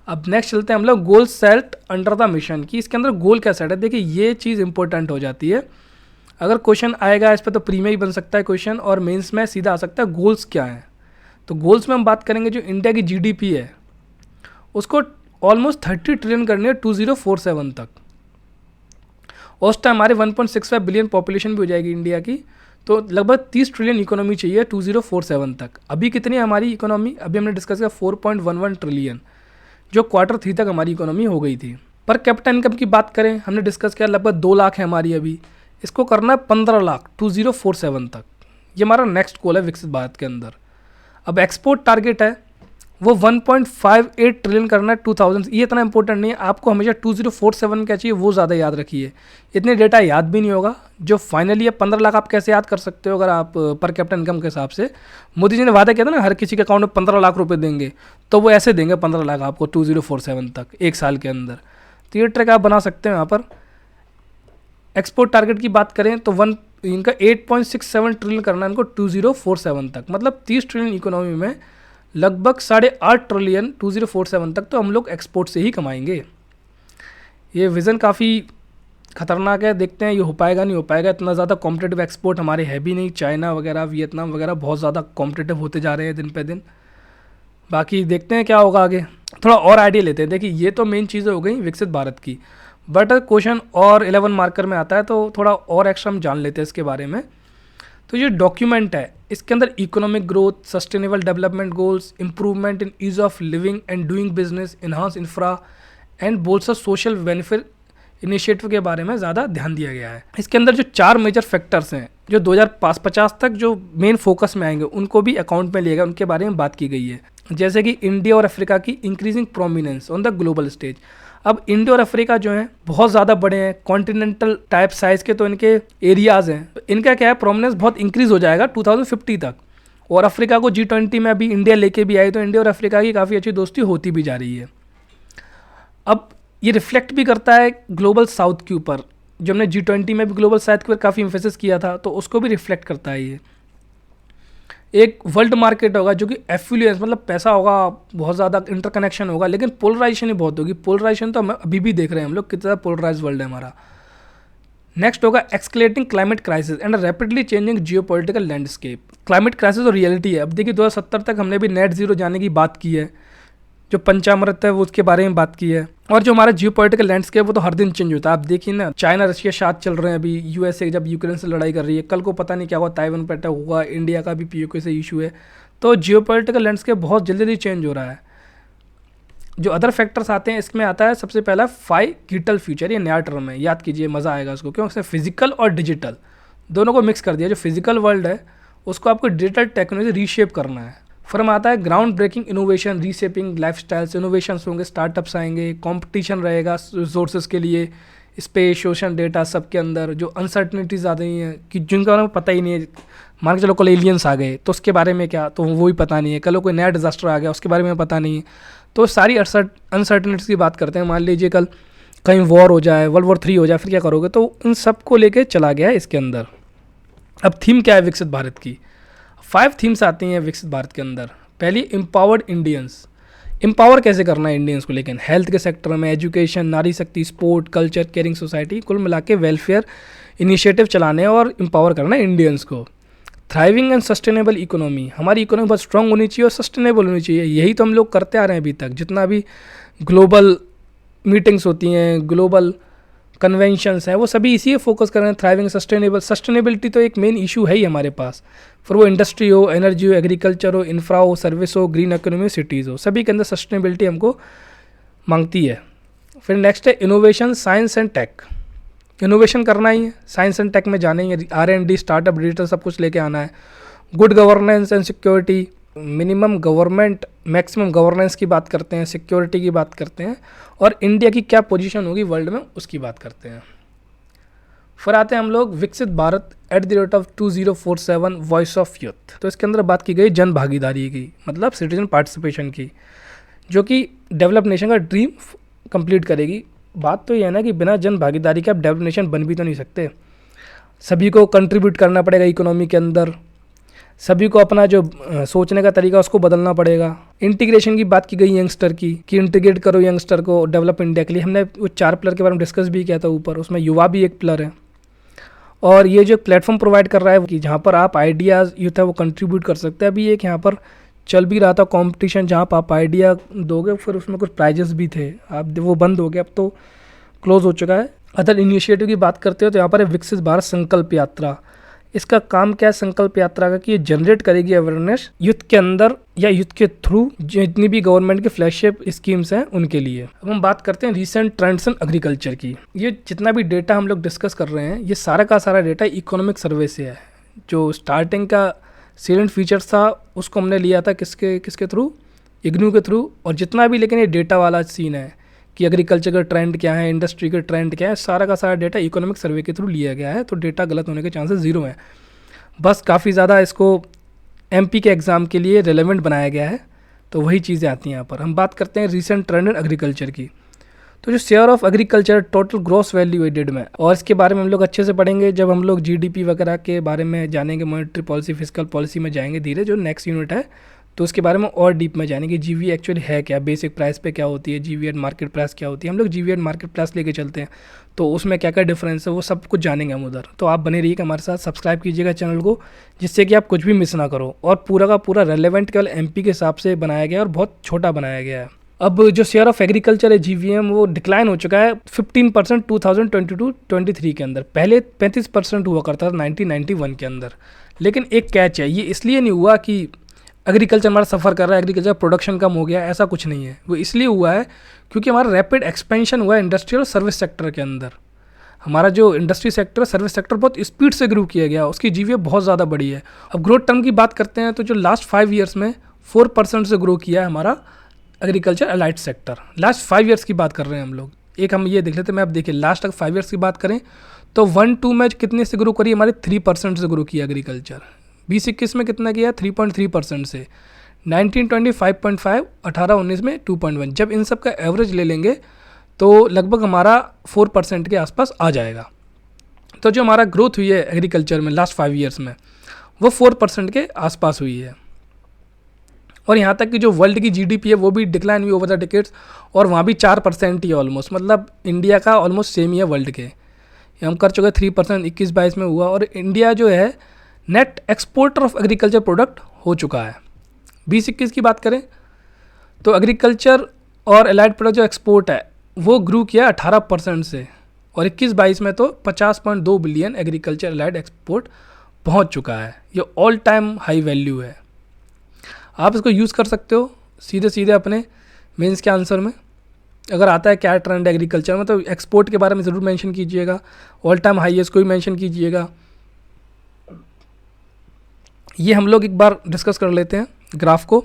अब नेक्स्ट चलते हैं हम लोग goal set under the mission की। इसके अंदर गोल क्या सेट है, देखिए ये चीज़ इंपॉर्टेंट हो जाती है। अगर क्वेश्चन आएगा इस पर तो प्री में ही बन सकता है क्वेश्चन, और मेंस में सीधा आ सकता है गोल्स क्या हैं। तो गोल्स में हम बात करेंगे जो इंडिया की जीडीपी है उसको ऑलमोस्ट 30 ट्रिलियन करनी है 2047 तक। उस टाइम हमारे 1.65 बिलियन पॉपुलेशन भी हो जाएगी इंडिया की, तो लगभग 30 ट्रिलियन इकोनॉमी चाहिए 2047 तक। अभी कितनी है हमारी इकोनॉमी, अभी हमने डिस्कस किया 4.11 ट्रिलियन, जो Q3 तक हमारी इकोनॉमी हो गई थी। पर कैपिटल इनकम की बात करें, हमने डिस्कस किया लगभग 2 लाख है हमारी अभी, इसको करना है 15 लाख 2047 तक। ये हमारा नेक्स्ट गोल है विकसित भारत के अंदर। अब एक्सपोर्ट टारगेट है वो 1.58 ट्रिलियन करना है 2000। ये इतना इंपॉर्टेंट नहीं है, आपको हमेशा 2047 क्या चाहिए वो ज़्यादा याद रखिए। इतने डेटा याद भी नहीं होगा। जो फाइनली है 15 लाख आप कैसे याद कर सकते हो, अगर आप पर कैपिटल इनकम के हिसाब से। मोदी जी ने वादा किया था ना हर किसी के अकाउंट में 15 लाख रुपए देंगे, तो वो ऐसे देंगे 15 लाख आपको 2047 तक, एक साल के अंदर। तो ये ट्रैक आप बना सकते हो यहाँ पर। एक्सपोर्ट टारगेट की बात करें तो इनका 8.67 ट्रिलियन करना है इनको 2047 तक, मतलब 30 ट्रिलियन इकोनॉमी में लगभग 8.5 ट्रिलियन 2047 तक तो हम लोग एक्सपोर्ट से ही कमाएंगे। ये विज़न काफ़ी खतरनाक है, देखते हैं ये हो पाएगा नहीं हो पाएगा। इतना ज़्यादा कॉम्पिटेटिव एक्सपोर्ट हमारे है भी नहीं, चाइना वगैरह, वियतनाम वगैरह बहुत ज़्यादा कॉम्पिटेटिव होते जा रहे हैं दिन पे दिन। बाकी देखते हैं क्या होगा आगे। थोड़ा और आइडिया लेते हैं। देखिए ये तो मेन चीज़ें हो गई विकसित भारत की, बट क्वेश्चन और 11 मार्कर में आता है तो थोड़ा और एक्स्ट्रा हम जान लेते हैं इसके बारे में। तो ये डॉक्यूमेंट है, इसके अंदर economic growth, sustainable development goals, improvement in ease of living and doing business, enhance infra and bolster social benefit initiative के बारे में ज़्यादा ध्यान दिया गया है। इसके अंदर जो 4 मेजर फैक्टर्स हैं जो 2050 तक जो मेन फोकस में आएंगे उनको भी अकाउंट में लिया गया, उनके बारे में बात की गई है। जैसे कि इंडिया और अफ्रीका की increasing prominence on the global stage. अब इंडिया और अफ्रीका जो हैं बहुत ज़्यादा बड़े हैं, कॉन्टिनेंटल टाइप साइज़ के तो इनके एरियाज़ हैं, तो इनका क्या है प्रोमिनेंस बहुत इंक्रीज़ हो जाएगा 2050 तक। और अफ्रीका को G20 में अभी इंडिया लेके भी आई, तो इंडिया और अफ्रीका की काफ़ी अच्छी दोस्ती होती भी जा रही है। अब ये रिफ्लेक्ट भी करता है ग्लोबल साउथ के ऊपर, जो हमने G20 में भी ग्लोबल साउथ के ऊपर काफ़ी एम्फेसिस किया था, तो उसको भी रिफ्लेक्ट करता है ये। एक वर्ल्ड मार्केट होगा जो कि एफ्लुएंस, मतलब पैसा होगा, बहुत ज़्यादा इंटरकनेक्शन होगा, लेकिन पोलराइजेशन ही बहुत होगी। पोलराइजेशन तो हम अभी भी देख रहे हैं हम लोग, कितना पोलराइज वर्ल्ड है हमारा। नेक्स्ट होगा escalating climate crisis and rapidly changing geopolitical landscape. Climate crisis और रियलिटी है। अब देखिए 2070 तक हमने भी नेट जीरो जाने की बात की है, जो पंचामृत है वो उसके बारे में बात की है। और जो हमारा जियोपॉलिटिकल लैंडस्केप वो तो हर दिन चेंज होता है। आप देखिए ना, चाइना रशिया साथ चल रहे हैं अभी, यूएसए जब यूक्रेन से लड़ाई कर रही है, कल को पता नहीं क्या हुआ, ताइवान पर अटैक हुआ, इंडिया का भी पीओके से इशू है। तो जियोपॉलिटिकल लैंडस्केप बहुत जल्दी जल्दी चेंज हो रहा है। जो अदर फैक्टर्स आते हैं इसमें आता है सबसे पहला डिजिटल फ्यूचर। ये नया टर्म है, याद कीजिए, मज़ा आएगा उसको, क्योंकि उसने फिजिकल और डिजिटल दोनों को मिक्स कर दिया। जो फिजिकल वर्ल्ड है उसको आपको डिजिटल टेक्नोलॉजी रीशेप करना है। फिर हम आता है ground breaking innovation, reshaping life styles, innovations होंगे, स्टार्टअप्स आएंगे, कंपटीशन रहेगा रिसोर्सेज के लिए, स्पेस, ओशन, डेटा, सब के अंदर जो अनसर्टनिटीज़ आ रही हैं कि जिनके बारे में पता ही नहीं है। मान के चलो कल एलियंस आ गए तो उसके बारे में क्या, तो वो भी पता नहीं है। कल कोई नया डिजास्टर आ गया उसके बारे में पता नहीं है। तो सारी अनसर्टनिटीज़ की बात करते हैं। मान लीजिए कल कहीं वॉर हो जाए, वर्ल्ड वॉर 3 हो जाए, फिर क्या करोगे? तो इन सब को लेके चला गया है इसके अंदर। अब थीम क्या है विकसित भारत की? 5 थीम्स आती हैं विकसित भारत के अंदर। पहली, एम्पावर्ड इंडियंस। एम्पावर कैसे करना है इंडियंस को, लेकिन हेल्थ के सेक्टर में, एजुकेशन, नारी शक्ति, स्पोर्ट, कल्चर, केयरिंग सोसाइटी, कुल मिला के वेलफेयर इनिशिएटिव चलाने और एम्पावर करना है इंडियंस को। थ्राइविंग एंड सस्टेनेबल इकोनॉमी, हमारी इकोनॉमी बहुत स्ट्रांग होनी चाहिए और सस्टेनेबल होनी चाहिए। यही तो हम लोग करते आ रहे हैं अभी तक। जितना भी ग्लोबल मीटिंग्स होती हैं, ग्लोबल कन्वेंशंस हैं, वो सभी इसी पे फोकस कर रहे हैं, थ्राइविंग, सस्टेनेबल। सस्टेनेबिलिटी तो एक मेन इशू है ही हमारे पास। फिर वो इंडस्ट्री हो, एनर्जी हो, एग्रीकल्चर हो, इंफ्रा हो, सर्विस हो, ग्रीन इकोनॉमी, सिटीज़ हो, सभी के अंदर सस्टेनेबिलिटी हमको मांगती है। फिर नेक्स्ट है innovation, science and tech. Innovation करना ही है, साइंस एंड टेक में जाना ही है, R&D, स्टार्टअप, डिजिटल सब कुछ लेके आना है। Good governance and security, minimum government maximum governance की बात करते हैं, सिक्योरिटी की बात करते हैं, और इंडिया की क्या पोजीशन होगी वर्ल्ड में उसकी बात करते हैं। फिर आते हैं हम लोग विकसित भारत @2047 वॉइस ऑफ यूथ। तो इसके अंदर बात की गई जन भागीदारी की, मतलब सिटीजन पार्टिसिपेशन की, जो कि डेवलप नेशन का ड्रीम कंप्लीट करेगी। बात तो ये है ना कि बिना जन भागीदारी के आप डेवलप नेशन बन भी तो नहीं सकते। सभी को कंट्रीब्यूट करना पड़ेगा इकोनॉमी के अंदर, सभी को अपना जो सोचने का तरीका उसको बदलना पड़ेगा। इंटीग्रेशन की बात की गई यंगस्टर की, कि इंटीग्रेट करो यंगस्टर को डेवलप इंडिया के लिए। हमने वो 4 पिलर के बारे में डिस्कस भी किया था ऊपर, उसमें युवा भी एक पिलर है। और ये जो प्लेटफॉर्म प्रोवाइड कर रहा है कि जहाँ पर आप आइडियाज़ यूथ है वो कंट्रीब्यूट कर सकते हैं। अभी एक यहाँ पर चल भी रहा था कंपटीशन, जहाँ पर आप आइडिया दोगे, फिर उसमें कुछ प्राइजेस भी थे, आप वो बंद हो गया, अब तो क्लोज हो चुका है। अदर इनिशिएटिव की बात करते हो तो यहाँ पर है विकसित भारत संकल्प यात्रा। इसका काम क्या है संकल्प यात्रा का, कि ये जनरेट करेगी अवेयरनेस यूथ के अंदर या यूथ के थ्रू जितनी भी गवर्नमेंट की फ्लैगशिप स्कीम्स हैं उनके लिए। अब हम बात करते हैं रीसेंट ट्रेंड्स इन एग्रीकल्चर की। ये जितना भी डेटा हम लोग डिस्कस कर रहे हैं, ये सारा का सारा डेटा इकोनॉमिक सर्वे से है। जो स्टार्टिंग का सीलेंट फीचर्स था उसको हमने लिया था किसके थ्रू, इग्नू के थ्रू। और जितना भी लेकिन ये डेटा वाला सीन है कि एग्रीकल्चर का ट्रेंड क्या है, इंडस्ट्री का ट्रेंड क्या है, सारा का सारा डेटा इकोनॉमिक सर्वे के थ्रू लिया गया है। तो डेटा गलत होने के चांसेस ज़ीरो हैं। बस काफ़ी ज़्यादा इसको एमपी के एग्ज़ाम के लिए रेलेवेंट बनाया गया है, तो वही चीज़ें आती हैं यहाँ पर। हम बात करते हैं रीसेंट ट्रेंड इन एग्रीकल्चर की। तो जो share of agriculture total gross value added में, और इसके बारे में हम लोग अच्छे से पढ़ेंगे जब हम लोग जीडीपी वगैरह के बारे में जानेंगे, मॉनेटरी पॉलिसी फिस्कल पॉलिसी में जाएंगे धीरे, जो नेक्स्ट यूनिट है, तो उसके बारे में और डीप में जानेंगे। जीवी एक्चुअली है क्या, बेसिक प्राइस पे क्या होती है, जीवी एट मार्केट प्राइस क्या होती है। हम लोग जीवी एट मार्केट प्राइस लेके चलते हैं, तो उसमें क्या क्या डिफरेंस है वो सब कुछ जानेंगे हम उधर। तो आप बने रहिएगा हमारे साथ, सब्सक्राइब कीजिएगा चैनल को, जिससे कि आप कुछ भी मिस ना करो। और पूरा का पूरा रेलेवेंट केवल एमपी के हिसाब से बनाया गया है और बहुत छोटा बनाया गया है। अब जो शेयर ऑफ एग्रीकल्चर है जीवीएम, वो डिक्लाइन हो चुका है 15% 2022-23 के अंदर। पहले 35% हुआ करता था 1991 के अंदर। लेकिन एक कैच है, ये इसलिए नहीं हुआ कि एग्रीकल्चर हमारा सफ़र कर रहा है, एग्रीकल्चर प्रोडक्शन कम हो गया, ऐसा कुछ नहीं है। वो इसलिए हुआ है क्योंकि हमारा रैपिड एक्सपेंशन हुआ है इंडस्ट्रियल सर्विस सेक्टर के अंदर। हमारा जो इंडस्ट्री सेक्टर, सर्विस सेक्टर बहुत स्पीड से ग्रो किया गया, उसकी जीवीएफ बहुत ज़्यादा बड़ी है। अब ग्रोथ टर्म की बात करते हैं तो जो लास्ट 5 ईयर्स में 4% से ग्रो किया है हमारा agriculture allied sector. Last 5 years की बात कर रहे हैं हम लोग। एक हम ये देख लेते हैं, मैं अब देखिए लास्ट तक 5 ईयर्स की बात करें तो 1-2 में कितने से ग्रो करी, हमारे 3% से ग्रो किया एग्रीकल्चर। 2021 में कितना किया, 3.3% से। 1920 5.5, 18-19 में 2.1। जब इन सब का एवरेज ले लेंगे तो लगभग हमारा 4% के आसपास आ जाएगा। तो जो हमारा ग्रोथ हुई है एग्रीकल्चर में लास्ट 5 ईयर्स में, वो 4% के आसपास हुई है। और यहाँ तक कि जो वर्ल्ड की जीडीपी है वो भी डिक्लाइन हुई ओवर द डिकेड्स, और वहाँ भी 4% ही ऑलमोस्ट, मतलब इंडिया का ऑलमोस्ट सेम ही है वर्ल्ड के। हम कर चुके 3% 21-22 में हुआ, और इंडिया जो है net exporter of agriculture product हो चुका है। 2021 की बात करें तो एग्रीकल्चर और एलाइड प्रोडक्ट जो एक्सपोर्ट है वो ग्रो किया 18% से, और 21-22 में तो 50.2 बिलियन एग्रीकल्चर एलाइड एक्सपोर्ट पहुंच चुका है। ये ऑल टाइम हाई वैल्यू है। आप इसको यूज़ कर सकते हो सीधे सीधे अपने मेंस के आंसर में। अगर आता है क्या ट्रेंड एग्रीकल्चर में, तो एक्सपोर्ट के बारे में ज़रूर मेंशन कीजिएगा, ऑल टाइम हाईएस्ट को भी मेंशन कीजिएगा। ये हम लोग एक बार डिस्कस कर लेते हैं ग्राफ को।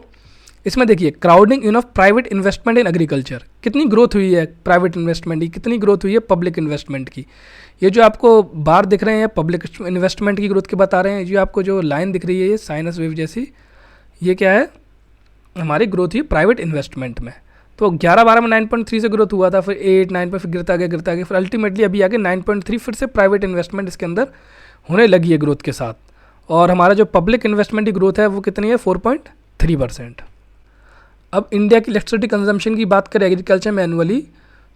इसमें देखिए crowding in of private investment in agriculture, कितनी ग्रोथ हुई है प्राइवेट इन्वेस्टमेंट की, कितनी ग्रोथ हुई है पब्लिक इन्वेस्टमेंट की। ये जो आपको बार दिख रहे हैं पब्लिक इन्वेस्टमेंट की ग्रोथ के बता रहे हैं। जो आपको जो लाइन दिख रही है ये साइनस वेव जैसी, ये क्या है, हमारी ग्रोथ हुई प्राइवेट इन्वेस्टमेंट में। तो 11-12 में 9.3 से ग्रोथ हुआ था, फिर 8-9 पर फिर गिरता गया, फिर अल्टीमेटली अभी आगे 9.3 फिर से प्राइवेट इन्वेस्टमेंट इसके अंदर होने लगी है ग्रोथ के साथ। और हमारा जो पब्लिक इन्वेस्टमेंट की ग्रोथ है वो कितनी है, 4.3%। अब इंडिया की इलेक्ट्रिसिटी कंजम्पशन की बात करें एग्रीकल्चर में एनुअली,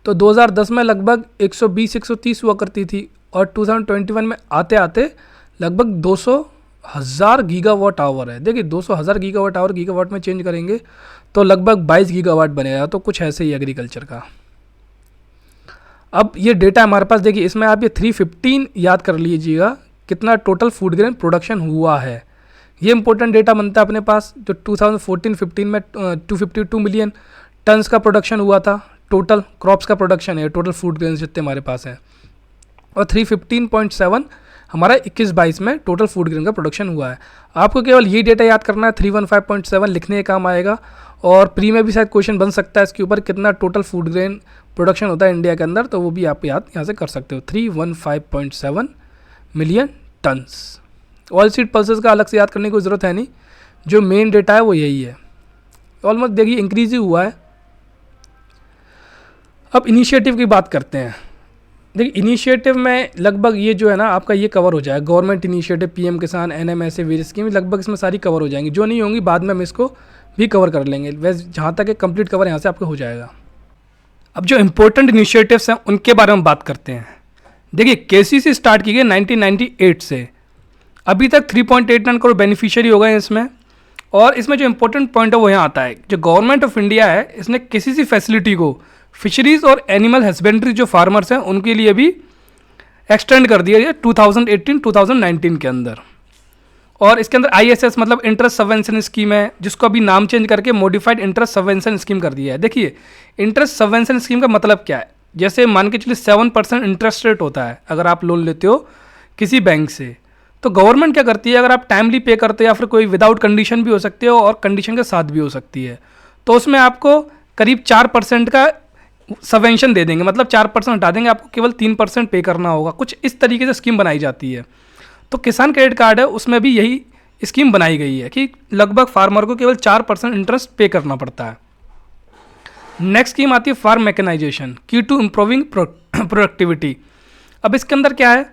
तो 2010 में लगभग 120-130 हुआ करती थी, और 2021 में आते आते लगभग 200,000 गीगावाट आवर है। देखिए 200,000 गीगावाट आवर गीगावाट में चेंज करेंगे तो लगभग 22 गीगावाट बनेगा। तो कुछ ऐसे ही एग्रीकल्चर का। अब ये डेटा हमारे पास देखिए, इसमें आप ये 315 याद कर लीजिएगा कितना टोटल फूड ग्रेन प्रोडक्शन हुआ है। ये इंपॉर्टेंट डेटा बनता है अपने पास। जो 2014-15 में 252 मिलियन टन्स का प्रोडक्शन हुआ था, टोटल क्रॉप्स का प्रोडक्शन है, टोटल फूड ग्रेन जितने हमारे पास हैं। और 315.7 हमारा 21-22 में टोटल फूड ग्रेन का प्रोडक्शन हुआ है। आपको केवल ये डेटा याद करना है, 315.7 लिखने के काम आएगा, और प्री में भी शायद क्वेश्चन बन सकता है इसके ऊपर कितना टोटल फूड ग्रेन प्रोडक्शन होता है इंडिया के अंदर, तो वो भी आप याद यहाँ से कर सकते हो, 315.7 million turns. Oil seed pulses का अलग से याद करने की ज़रूरत है नहीं, जो मेन डेटा है वो यही है। ऑलमोस्ट देखिए इंक्रीज ही हुआ है। अब इनिशिएटिव की बात करते हैं। देखिए इनिशिएटिव में लगभग ये जो है ना आपका ये कवर हो जाएगा, government initiative, PM Kisan, एनएमएसए, various scheme, लगभग इसमें सारी कवर हो जाएंगी। जो नहीं होंगी बाद में हम इसको भी कवर कर लेंगे। वैसे जहाँ तक कंप्लीट कवर यहाँ से आपका हो जाएगा। अब जो इम्पोर्टेंट इनिशिएटिव्स हैं उनके बारे में बात करते हैं। देखिए केसीसी स्टार्ट की गई 1998 से, अभी तक 3.89 करोड़ बेनिफिशियरी हो गए हैं इसमें। और इसमें जो इंपॉर्टेंट पॉइंट है वो यहाँ आता है, जो गवर्नमेंट ऑफ इंडिया है इसने केसीसी फैसिलिटी को फिशरीज और एनिमल हस्बेंड्री जो फार्मर्स हैं उनके लिए भी एक्सटेंड कर दिया है 2018-2019 के अंदर। और इसके अंदर ISS मतलब इंटरेस्ट सबवेंशन स्कीम है, जिसको अभी नाम चेंज करके मॉडिफाइड इंटरेस्ट सबवेंशन स्कीम कर दिया है। देखिए इंटरेस्ट सबवेंशन स्कीम का मतलब क्या है, जैसे मान के चलिए 7% इंटरेस्ट रेट होता है अगर आप लोन लेते हो किसी बैंक से, तो गवर्नमेंट क्या करती है, अगर आप टाइमली पे करते हो या फिर कोई विदाउट कंडीशन भी हो सकती है और कंडीशन के साथ भी हो सकती है, तो उसमें आपको करीब 4% का सबवेंशन दे देंगे, मतलब 4% हटा देंगे, आपको केवल 3% पे करना होगा। कुछ इस तरीके से स्कीम बनाई जाती है। तो किसान क्रेडिट कार्ड है उसमें भी यही स्कीम बनाई गई है कि लगभग फार्मर को केवल 4% इंटरेस्ट पे करना पड़ता है। नेक्स्ट स्कीम आती है फार्म मैकेनाइजेशन, की टू इम्प्रूविंग प्रोडक्टिविटी। अब इसके अंदर क्या है,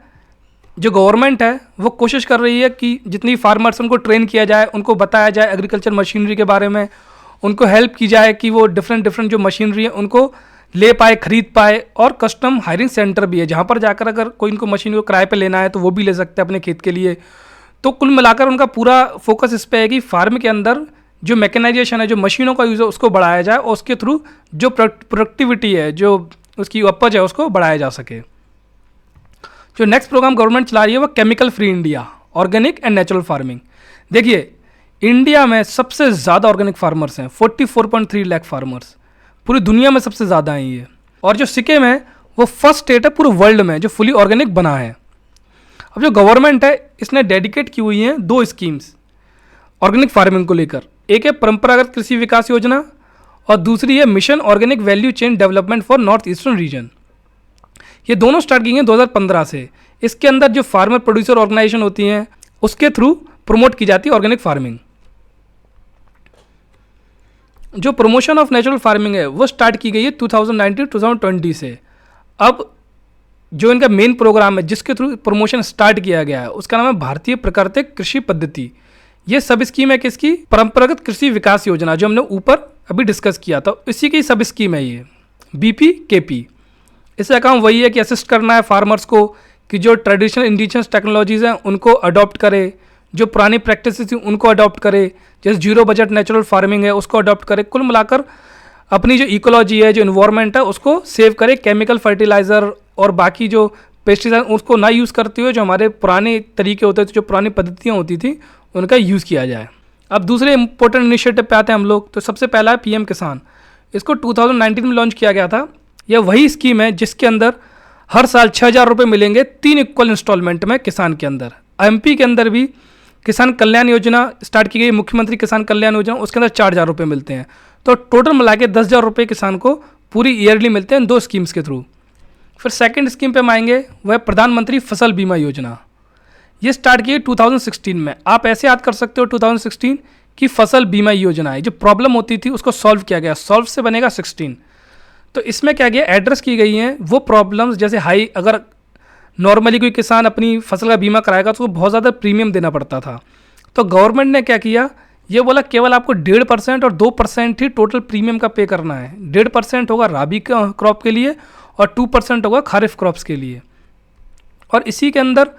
जो गवर्नमेंट है वो कोशिश कर रही है कि जितनी फार्मर्स उनको ट्रेन किया जाए, उनको बताया जाए एग्रीकल्चर मशीनरी के बारे में, उनको हेल्प की जाए कि वो डिफरेंट जो मशीनरी है उनको ले पाए, खरीद पाए। और कस्टम हायरिंग सेंटर भी है जहाँ पर जाकर अगर कोई इनको मशीन को किराए पे लेना है तो वो भी ले सकते हैं अपने खेत के लिए। तो कुल मिलाकर उनका पूरा फोकस इस पे है कि फार्म के अंदर जो मैकेनाइजेशन है, जो मशीनों का यूज़ है उसको बढ़ाया जाए और उसके थ्रू जो प्रोडक्टिविटी है, जो उसकी उपज है उसको बढ़ाया जा सके। जो नेक्स्ट प्रोग्राम गवर्नमेंट चला रही है वो chemical free India, organic and natural farming. देखिए इंडिया में सबसे ज़्यादा ऑर्गेनिक फार्मर्स हैं, 44.3 लाख फार्मर्स, पूरी दुनिया में सबसे ज़्यादा हैं ये। और जो सिक्किम है वो फर्स्ट स्टेट है पूरे वर्ल्ड में जो फुली ऑर्गेनिक बना है। अब जो गवर्नमेंट है इसने डेडिकेट की हुई हैं 2 स्कीम्स ऑर्गेनिक फार्मिंग को लेकर, एक है परंपरागत कृषि विकास योजना और दूसरी है mission organic value chain development for north eastern region. ये दोनों स्टार्ट की गई 2015 से। इसके अंदर जो फार्मर प्रोड्यूसर ऑर्गेनाइजेशन होती हैं उसके थ्रू प्रमोट की जाती है ऑर्गेनिक फार्मिंग। जो प्रमोशन ऑफ नेचुरल फार्मिंग है वो स्टार्ट की गई है 2019-2020 से। अब जो इनका मेन प्रोग्राम है जिसके थ्रू प्रमोशन स्टार्ट किया गया है उसका नाम है भारतीय प्राकृतिक कृषि पद्धति। ये सब स्कीम है किसकी, परंपरागत कृषि विकास योजना, जो हमने ऊपर अभी डिस्कस किया था, इसी की सब स्कीम है ये BPKP। इसका काम वही है कि असिस्ट करना है फार्मर्स को कि जो ट्रेडिशनल इंडिजिनस टेक्नोलॉजीज़ हैं उनको अडॉप्ट करे, जो पुरानी प्रैक्टिसेस थी उनको अडॉप्ट करे, जैसे जीरो बजट नेचुरल फार्मिंग है उसको अडॉप्ट करे। कुल मिलाकर अपनी जो इकोलॉजी है, जो इन्वायरमेंट है उसको सेव करे, केमिकल फर्टिलाइज़र और बाकी जो पेस्टिसाइड उसको ना यूज़ करते हुए जो हमारे पुराने तरीके होते थे, जो पुरानी पद्धतियाँ होती थी उनका यूज़ किया जाए। अब दूसरे इंपॉर्टेंट इनिशिएटिव पे आते हैं हम लोग। तो सबसे पहला है PM किसान। इसको 2019 में लॉन्च किया गया था। यह वही स्कीम है जिसके अंदर हर साल 6,000 रुपये मिलेंगे 3 इक्वल इंस्टॉलमेंट में किसान के अंदर। MP के अंदर भी किसान कल्याण योजना स्टार्ट की गई, मुख्यमंत्री किसान कल्याण योजना, उसके अंदर 4,000 रुपये मिलते हैं। तो टोटल मिला के 10,000 रुपये किसान को पूरी ईयरली मिलते हैं 2 स्कीम्स के थ्रू। फिर सेकंड स्कीम पे हम आएंगे, वह प्रधानमंत्री फसल बीमा योजना। ये स्टार्ट की 2016 में। आप ऐसे याद कर सकते हो 2016 की फसल बीमा योजना है, जो प्रॉब्लम होती थी उसको सॉल्व किया गया, सॉल्व से बनेगा 16। तो इसमें क्या किया, एड्रेस की गई हैं वो प्रॉब्लम्स, जैसे हाई, अगर नॉर्मली कोई किसान अपनी फसल का बीमा कराएगा तो उसको बहुत ज़्यादा प्रीमियम देना पड़ता था। तो गवर्नमेंट ने क्या किया, ये बोला केवल आपको 1.5% और 2% ही टोटल प्रीमियम का पे करना है। 1.5% होगा राबी क्रॉप के लिए और 2% होगा खारिफ क्रॉप्स के लिए। और इसी के अंदर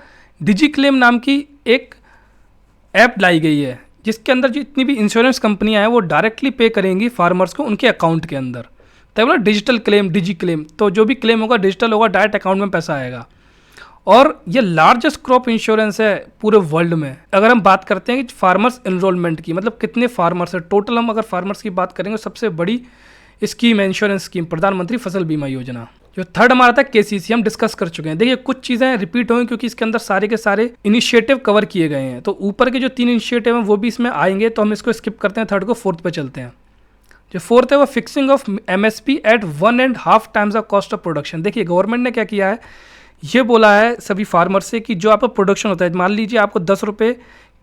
डिजी क्लेम नाम की एक ऐप लाई गई है, जिसके अंदर जितनी भी इंश्योरेंस कंपनियां हैं वो डायरेक्टली पे करेंगी फार्मर्स को उनके अकाउंट के अंदर। तब बोला डिजिटल क्लेम, डिजी क्लेम, तो जो भी क्लेम होगा डिजिटल होगा, डायरेक्ट अकाउंट में पैसा आएगा। और ये लार्जेस्ट क्रॉप इंश्योरेंस है पूरे वर्ल्ड में। अगर हम बात करते हैं कि फार्मर्स एनरोलमेंट की, मतलब कितने फार्मर्स है टोटल, हम अगर फार्मर्स की बात करेंगे सबसे बड़ी स्कीम है इंश्योरेंस स्कीम प्रधानमंत्री फसल बीमा योजना। जो थर्ड हमारा था केसीसी, हम डिस्कस कर चुके हैं। देखिए कुछ चीज़ें रिपीट हुई क्योंकि इसके अंदर सारे के सारे इनिशिएटिव कवर किए गए हैं, तो ऊपर के जो 3 इनिशिएटिव हैं वो भी इसमें आएंगे, तो हम इसको स्किप करते हैं, थर्ड को फोर्थ पे चलते हैं। जो फोर्थ है वो fixing of MSP at 1.5 times the cost of production. देखिए गवर्नमेंट ने क्या किया है, ये बोला है सभी फार्मर से कि जो आपका प्रोडक्शन होता है, मान लीजिए आपको 10 रुपये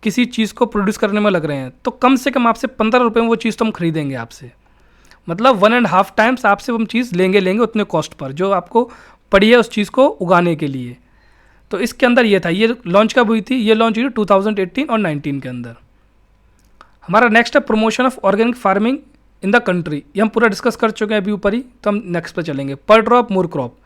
किसी चीज़ को प्रोड्यूस करने में लग रहे हैं, तो कम से कम आपसे 15 रुपये में वो चीज़ तो हम खरीदेंगे आपसे, मतलब 1.5 टाइम्स आपसे हम चीज़ लेंगे उतने कॉस्ट पर जो आपको पड़ी है उस चीज़ को उगाने के लिए। तो इसके अंदर ये था, ये लॉन्च कब हुई थी, ये लॉन्च हुई 2018 और 19 के अंदर। हमारा नेक्स्ट है promotion of organic farming in the country, ये हम पूरा डिस्कस कर चुके हैं अभी ऊपर ही, तो हम नेक्स्ट पे चलेंगे। पर ड्रॉप मोर क्रॉप,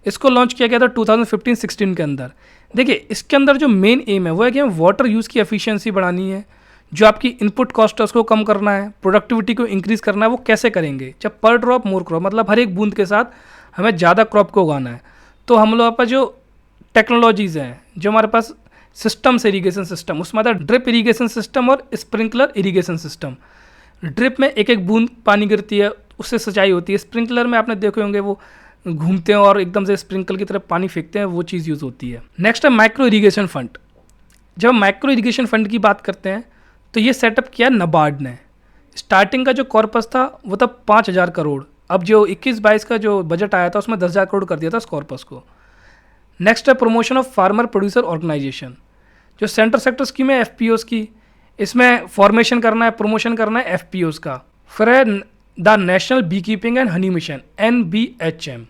इसको लॉन्च किया गया था 2015-16 के अंदर। देखिए इसके अंदर जो मेन एम है वो है कि हमें वाटर यूज़ की एफिशिएंसी बढ़ानी है, जो आपकी इनपुट कॉस्ट है उसको कम करना है, प्रोडक्टिविटी को इंक्रीज़ करना है। वो कैसे करेंगे, जब पर ड्रॉप मोर क्रॉप, मतलब हर एक बूंद के साथ हमें ज़्यादा क्रॉप को उगाना है। तो हम लोग पास जो टेक्नोलॉजीज़ हैं, जो हमारे पास सिस्टम्स, इरीगेशन सिस्टम, उसमें आता है ड्रिप इरीगेशन सिस्टम और स्प्रिंकलर इरीगेशन सिस्टम। ड्रिप में एक एक बूंद पानी गिरती है, उससे सिंचाई होती है। स्प्रिंकलर में आपने देखे होंगे वो घूमते हैं और एकदम से स्प्रिंकल की तरफ पानी फेंकते हैं, वो चीज़ यूज़ होती है। नेक्स्ट है माइक्रो इरीगेशन फंड। जब माइक्रो इरीगेशन फंड की बात करते हैं तो ये सेटअप किया नबार्ड ने। स्टार्टिंग का जो कॉर्पस था वो था 5,000 करोड़, अब जो 21-22 का जो बजट आया था उसमें 10,000 करोड़ कर दिया था उस कॉर्पस को। नेक्स्ट है promotion of farmer producer organisation, जो सेंटर सेक्टर स्कीम है एफपीओस की, इसमें फॉर्मेशन करना है, प्रमोशन करना है एफपीओस का। फिर है the national bee keeping and honey mission, NBHM।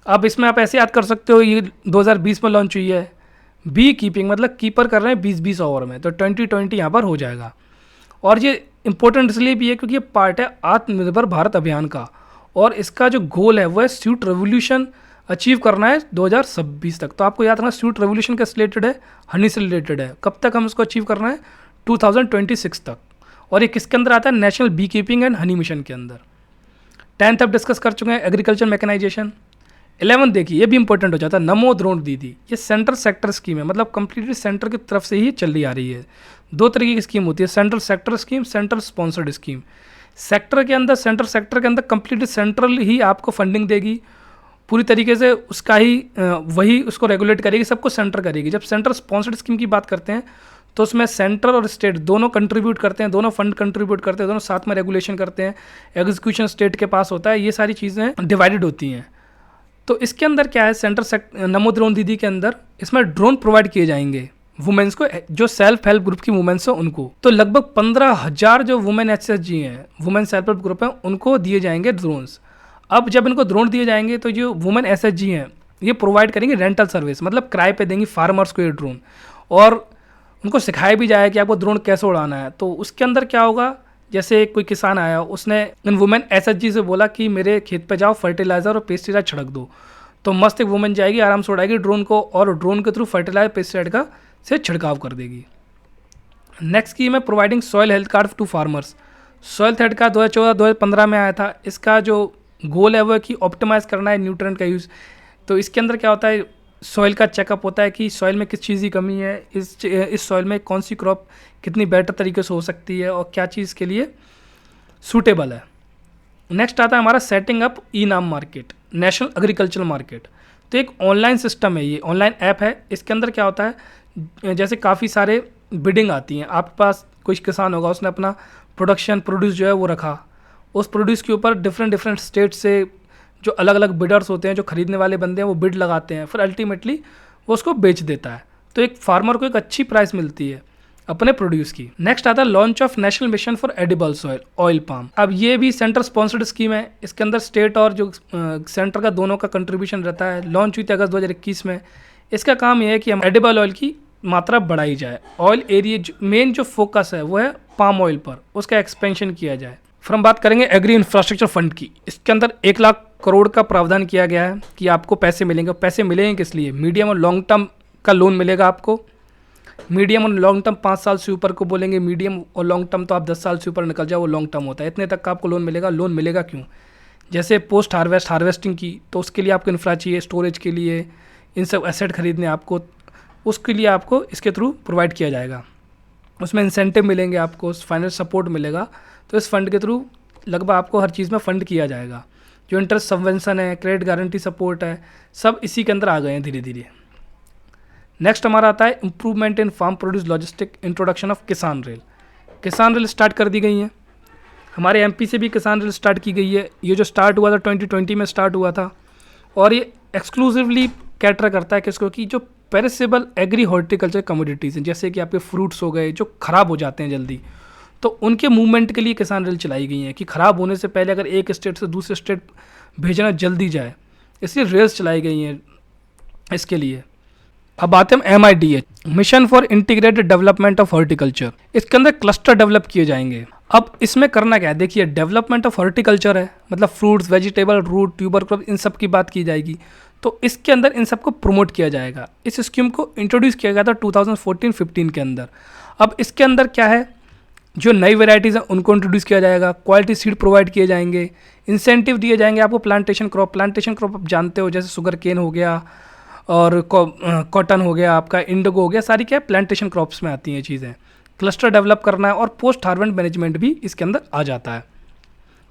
अब इसमें आप ऐसे याद कर सकते हो, ये 2020 में लॉन्च हुई है। बी कीपिंग मतलब कीपर कर रहे हैं 20-20 ओवर में, तो 2020 यहाँ पर हो जाएगा। और ये इंपॉर्टेंट इसलिए भी है क्योंकि ये पार्ट है आत्मनिर्भर भारत अभियान का, और इसका जो गोल है वो है स्वीट रेवोल्यूशन अचीव करना है 2026 तक। तो आपको याद रखना स्वीट रेवोल्यूशन कैसे रिलेटेड है, हनी से रिलेटेड है। कब तक हम इसको अचीव करना है, 2026 तक। और ये किसके अंदर आता है, national bee keeping and honey mission के अंदर। 10th अब डिस्कस कर चुके हैं, एग्रीकल्चर मैकेनाइजेशन। 11 देखिए ये भी इंपॉर्टेंट हो जाता है, नमो ड्रोन दीदी। ये सेंट्रल सेक्टर स्कीम है, मतलब कंप्लीटली सेंटर की तरफ से ही चली आ रही है। 2 तरीके की स्कीम होती है, central sector scheme, central sponsored scheme. Sector के अंदर, सेंट्रल सेक्टर के अंदर कंप्लीटली सेंट्रल ही आपको फंडिंग देगी पूरी तरीके से, उसका ही वही उसको रेगुलेट करेगी, सबको सेंटर करेगी। जब सेंट्रल स्पॉन्सर्ड स्कीम की बात करते हैं तो उसमें सेंटर और स्टेट दोनों कंट्रीब्यूट करते हैं, दोनों फंड कंट्रीब्यूट करते हैं, दोनों साथ में रेगुलेशन करते हैं, एग्जीक्यूशन स्टेट के पास होता है, ये सारी चीज़ें डिवाइडेड होती हैं। तो इसके अंदर क्या है, सेंट्रल नमो ड्रोन दीदी के अंदर इसमें ड्रोन प्रोवाइड किए जाएंगे वुमेन्स को, जो सेल्फ हेल्प ग्रुप की वुमेन्स हैं उनको। तो लगभग 15,000 जो वुमेन HSG हैं, वुमेन सेल्फ हेल्प ग्रुप हैं, उनको दिए जाएंगे ड्रोन्स। अब जब इनको ड्रोन दिए जाएंगे तो जो वुमेन SHG हैं ये प्रोवाइड करेंगे रेंटल सर्विस, मतलब किराए पे देंगी फार्मर्स को ये ड्रोन, और उनको सिखाया भी जाए कि आपको ड्रोन कैसे उड़ाना है। तो उसके अंदर क्या होगा, जैसे कोई किसान आया, उसने इन वुमेन SHG से बोला कि मेरे खेत पे जाओ फर्टिलाइज़र और पेस्टिसाइड छिड़क दो, तो मस्त एक वुमेन जाएगी, आराम से उड़ाएगी ड्रोन को, और ड्रोन के थ्रू फर्टिलाइजर पेस्टिसाइड का से छिड़काव कर देगी। नेक्स्ट स्कीम है providing soil health card to farmers. Soil health card 2014-2015 में आया था। इसका जो गोल है वो है कि ऑप्टिमाइज़ करना है न्यूट्रिएंट का यूज़। तो इसके अंदर क्या होता है, सॉइल का चेकअप होता है कि सॉइल में किस चीज़ की कमी है, इस सॉइल में कौन सी क्रॉप कितनी बेटर तरीके से हो सकती है और क्या चीज़ के लिए सूटेबल है। नेक्स्ट आता है हमारा setting up e-NAM market, national agriculture market. तो एक ऑनलाइन सिस्टम है, ये ऑनलाइन ऐप है। इसके अंदर क्या होता है, जैसे काफ़ी सारे बिडिंग आती हैं, आपके पास कोई किसान होगा, उसने अपना प्रोड्यूस जो है वो रखा, उस प्रोड्यूस के ऊपर डिफरेंट स्टेट से जो अलग अलग बिडर्स होते हैं, जो खरीदने वाले बंदे हैं, वो बिड लगाते हैं, फिर अल्टीमेटली वो उसको बेच देता है। तो एक फार्मर को एक अच्छी प्राइस मिलती है अपने प्रोड्यूस की। नेक्स्ट आता है launch of national mission for edible soil oil palm. अब ये भी सेंटर स्पॉन्सर्ड स्कीम है, इसके अंदर स्टेट और जो सेंटर का दोनों का कंट्रीब्यूशन रहता है। लॉन्च हुई थी अगस्त 2021 में। इसका काम यह है कि हम एडिबल ऑयल की मात्रा बढ़ाई जाए। ऑयल एरिया मेन जो फोकस है वो है पाम ऑयल पर, उसका एक्सपेंशन किया जाए। फिर हम बात करेंगे एग्री इंफ्रास्ट्रक्चर फंड की। इसके अंदर 1 लाख करोड़ का प्रावधान किया गया है कि आपको पैसे मिलेंगे। पैसे मिलेंगे किस लिए, मीडियम और लॉन्ग टर्म का लोन मिलेगा आपको। मीडियम और लॉन्ग टर्म 5 साल से ऊपर को बोलेंगे मीडियम, और लॉन्ग टर्म तो आप 10 साल से ऊपर निकल जाओ वो लॉन्ग टर्म होता है। इतने तक का आपको लोन मिलेगा। लोन मिलेगा क्यों, जैसे पोस्ट हार्वेस्टिंग की, तो उसके लिए आपको इंफ्रा चाहिए, स्टोरेज के लिए, इन सब एसेट खरीदने आपको, उसके लिए आपको इसके थ्रू प्रोवाइड किया जाएगा। उसमें इंसेंटिव मिलेंगे आपको, फाइनेंस सपोर्ट मिलेगा। तो इस फंड के थ्रू लगभग आपको हर चीज़ में फ़ंड किया जाएगा। जो इंटरेस्ट सबवेंशन है, क्रेडिट गारंटी सपोर्ट है, सब इसी के अंदर आ गए हैं धीरे धीरे। नेक्स्ट हमारा आता है improvement in farm produce logistic, introduction of Kisan rail. Kisan rail start कर दी गई है, हमारे एमपी से भी किसान रेल स्टार्ट की गई है। ये जो स्टार्ट हुआ था 2020 में स्टार्ट हुआ था, और ये एक्सक्लूसिवली कैटर करता है किसको, कि जो पेरिसेबल एग्री हॉर्टिकल्चर कमोडिटीज़ हैं, जैसे कि आपके फ्रूट्स हो गए जो ख़राब हो जाते हैं जल्दी, तो उनके मूवमेंट के लिए किसान रेल चलाई गई हैं कि ख़राब होने से पहले अगर एक स्टेट से दूसरे स्टेट भेजना जल्दी जाए, इसलिए रेल्स चलाई गई हैं इसके लिए। अब आते हैं MIDH, mission for integrated development of horticulture. इसके अंदर क्लस्टर डेवलप किए जाएंगे। अब इसमें करना क्या है, देखिए डेवलपमेंट ऑफ हॉर्टिकल्चर है, मतलब fruits, vegetable, root, tuber crop, इन सब की बात की जाएगी। तो इसके अंदर इन सबको प्रमोट किया जाएगा। इस स्कीम को इंट्रोड्यूस किया गया था 2014-15 के अंदर। अब इसके अंदर क्या है, जो नई वेराइटीज़ हैं उनको इंट्रोड्यूस किया जाएगा, क्वालिटी सीड प्रोवाइड किए जाएंगे, इंसेंटिव दिए जाएंगे आपको प्लांटेशन क्रॉप आप जानते हो, जैसे शुगर केन हो गया और कॉटन हो गया, आपका इंडिगो हो गया, सारी क्या है प्लांटेशन क्रॉप्स में आती हैं चीज़ें। क्लस्टर डेवलप करना है, और पोस्ट हार्वेस्ट मैनेजमेंट भी इसके अंदर आ जाता है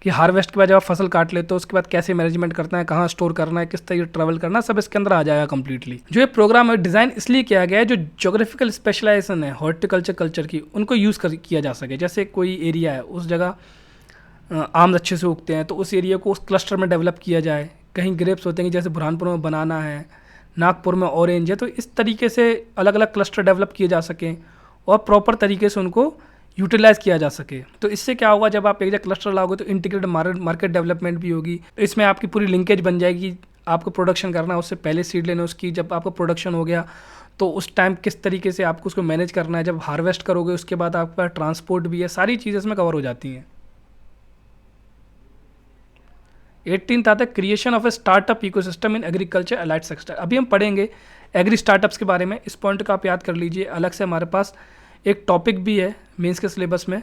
कि हार्वेस्ट के बाद जब आप फसल काट लेते हो उसके बाद कैसे मैनेजमेंट करना है, कहाँ स्टोर करना है, किस तरीके ट्रैवल करना है, सब इसके अंदर आ जाएगा कम्प्लीटली। जो ये प्रोग्राम है डिज़ाइन इसलिए किया गया है, जो जोग्राफिकल स्पेशलाइजेशन है हॉर्टिकल्चर कल्चर की, उनको यूज़ किया जा सके। जैसे कोई एरिया है, उस जगह आम अच्छे से उगते हैं, तो उस एरिया को उस क्लस्टर में डेवलप किया जाए। कहीं ग्रेप्स होते हैं, जैसे बुरहानपुर में बनाना है, नागपुर में ऑरेंज है, तो इस तरीके से अलग अलग क्लस्टर डेवलप किए जा सकें और प्रॉपर तरीके से उनको यूटिलाइज़ किया जा सके। तो इससे क्या होगा, जब आप एक जगह क्लस्टर लाओगे तो इंटीग्रेटेड मार्केट डेवलपमेंट भी होगी। इसमें आपकी पूरी लिंकेज बन जाएगी, आपको प्रोडक्शन करना है उससे पहले सीड लेना उसकी, जब आपका प्रोडक्शन हो गया तो उस टाइम किस तरीके से आपको उसको मैनेज करना है, जब हार्वेस्ट करोगे उसके बाद आपके पास ट्रांसपोर्ट भी है, सारी चीज़ें इसमें कवर हो जाती हैं। 18th आता है creation of a startup ecosystem in agriculture allied sector. अभी हम पढ़ेंगे एग्री स्टार्टअप्स के बारे में, इस पॉइंट को आप याद कर लीजिए। अलग से हमारे पास एक टॉपिक भी है मेंस के सिलेबस में,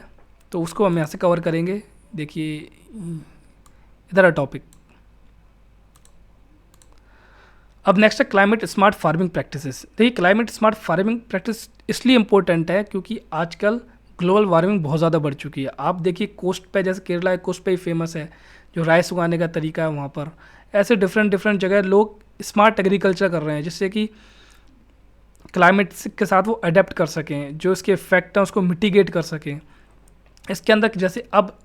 तो उसको हम यहाँ से कवर करेंगे। देखिए इधर है टॉपिक। अब नेक्स्ट है क्लाइमेट स्मार्ट फार्मिंग प्रैक्टिसेस। देखिए क्लाइमेट स्मार्ट फार्मिंग प्रैक्टिस इसलिए इम्पोर्टेंट है क्योंकि आजकल ग्लोबल वार्मिंग बहुत ज़्यादा बढ़ चुकी है। आप देखिए कोस्ट पे, जैसे केरला कोस्ट पे ही फेमस है, जो राइस उगाने का तरीका है वहाँ पर, ऐसे डिफरेंट जगह लोग स्मार्ट एग्रीकल्चर कर रहे हैं, जिससे कि क्लाइमेट के साथ वो अडेप्ट कर सकें, जो इसके इफेक्ट हैं उसको मिटिगेट कर सकें। इसके अंदर जैसे अब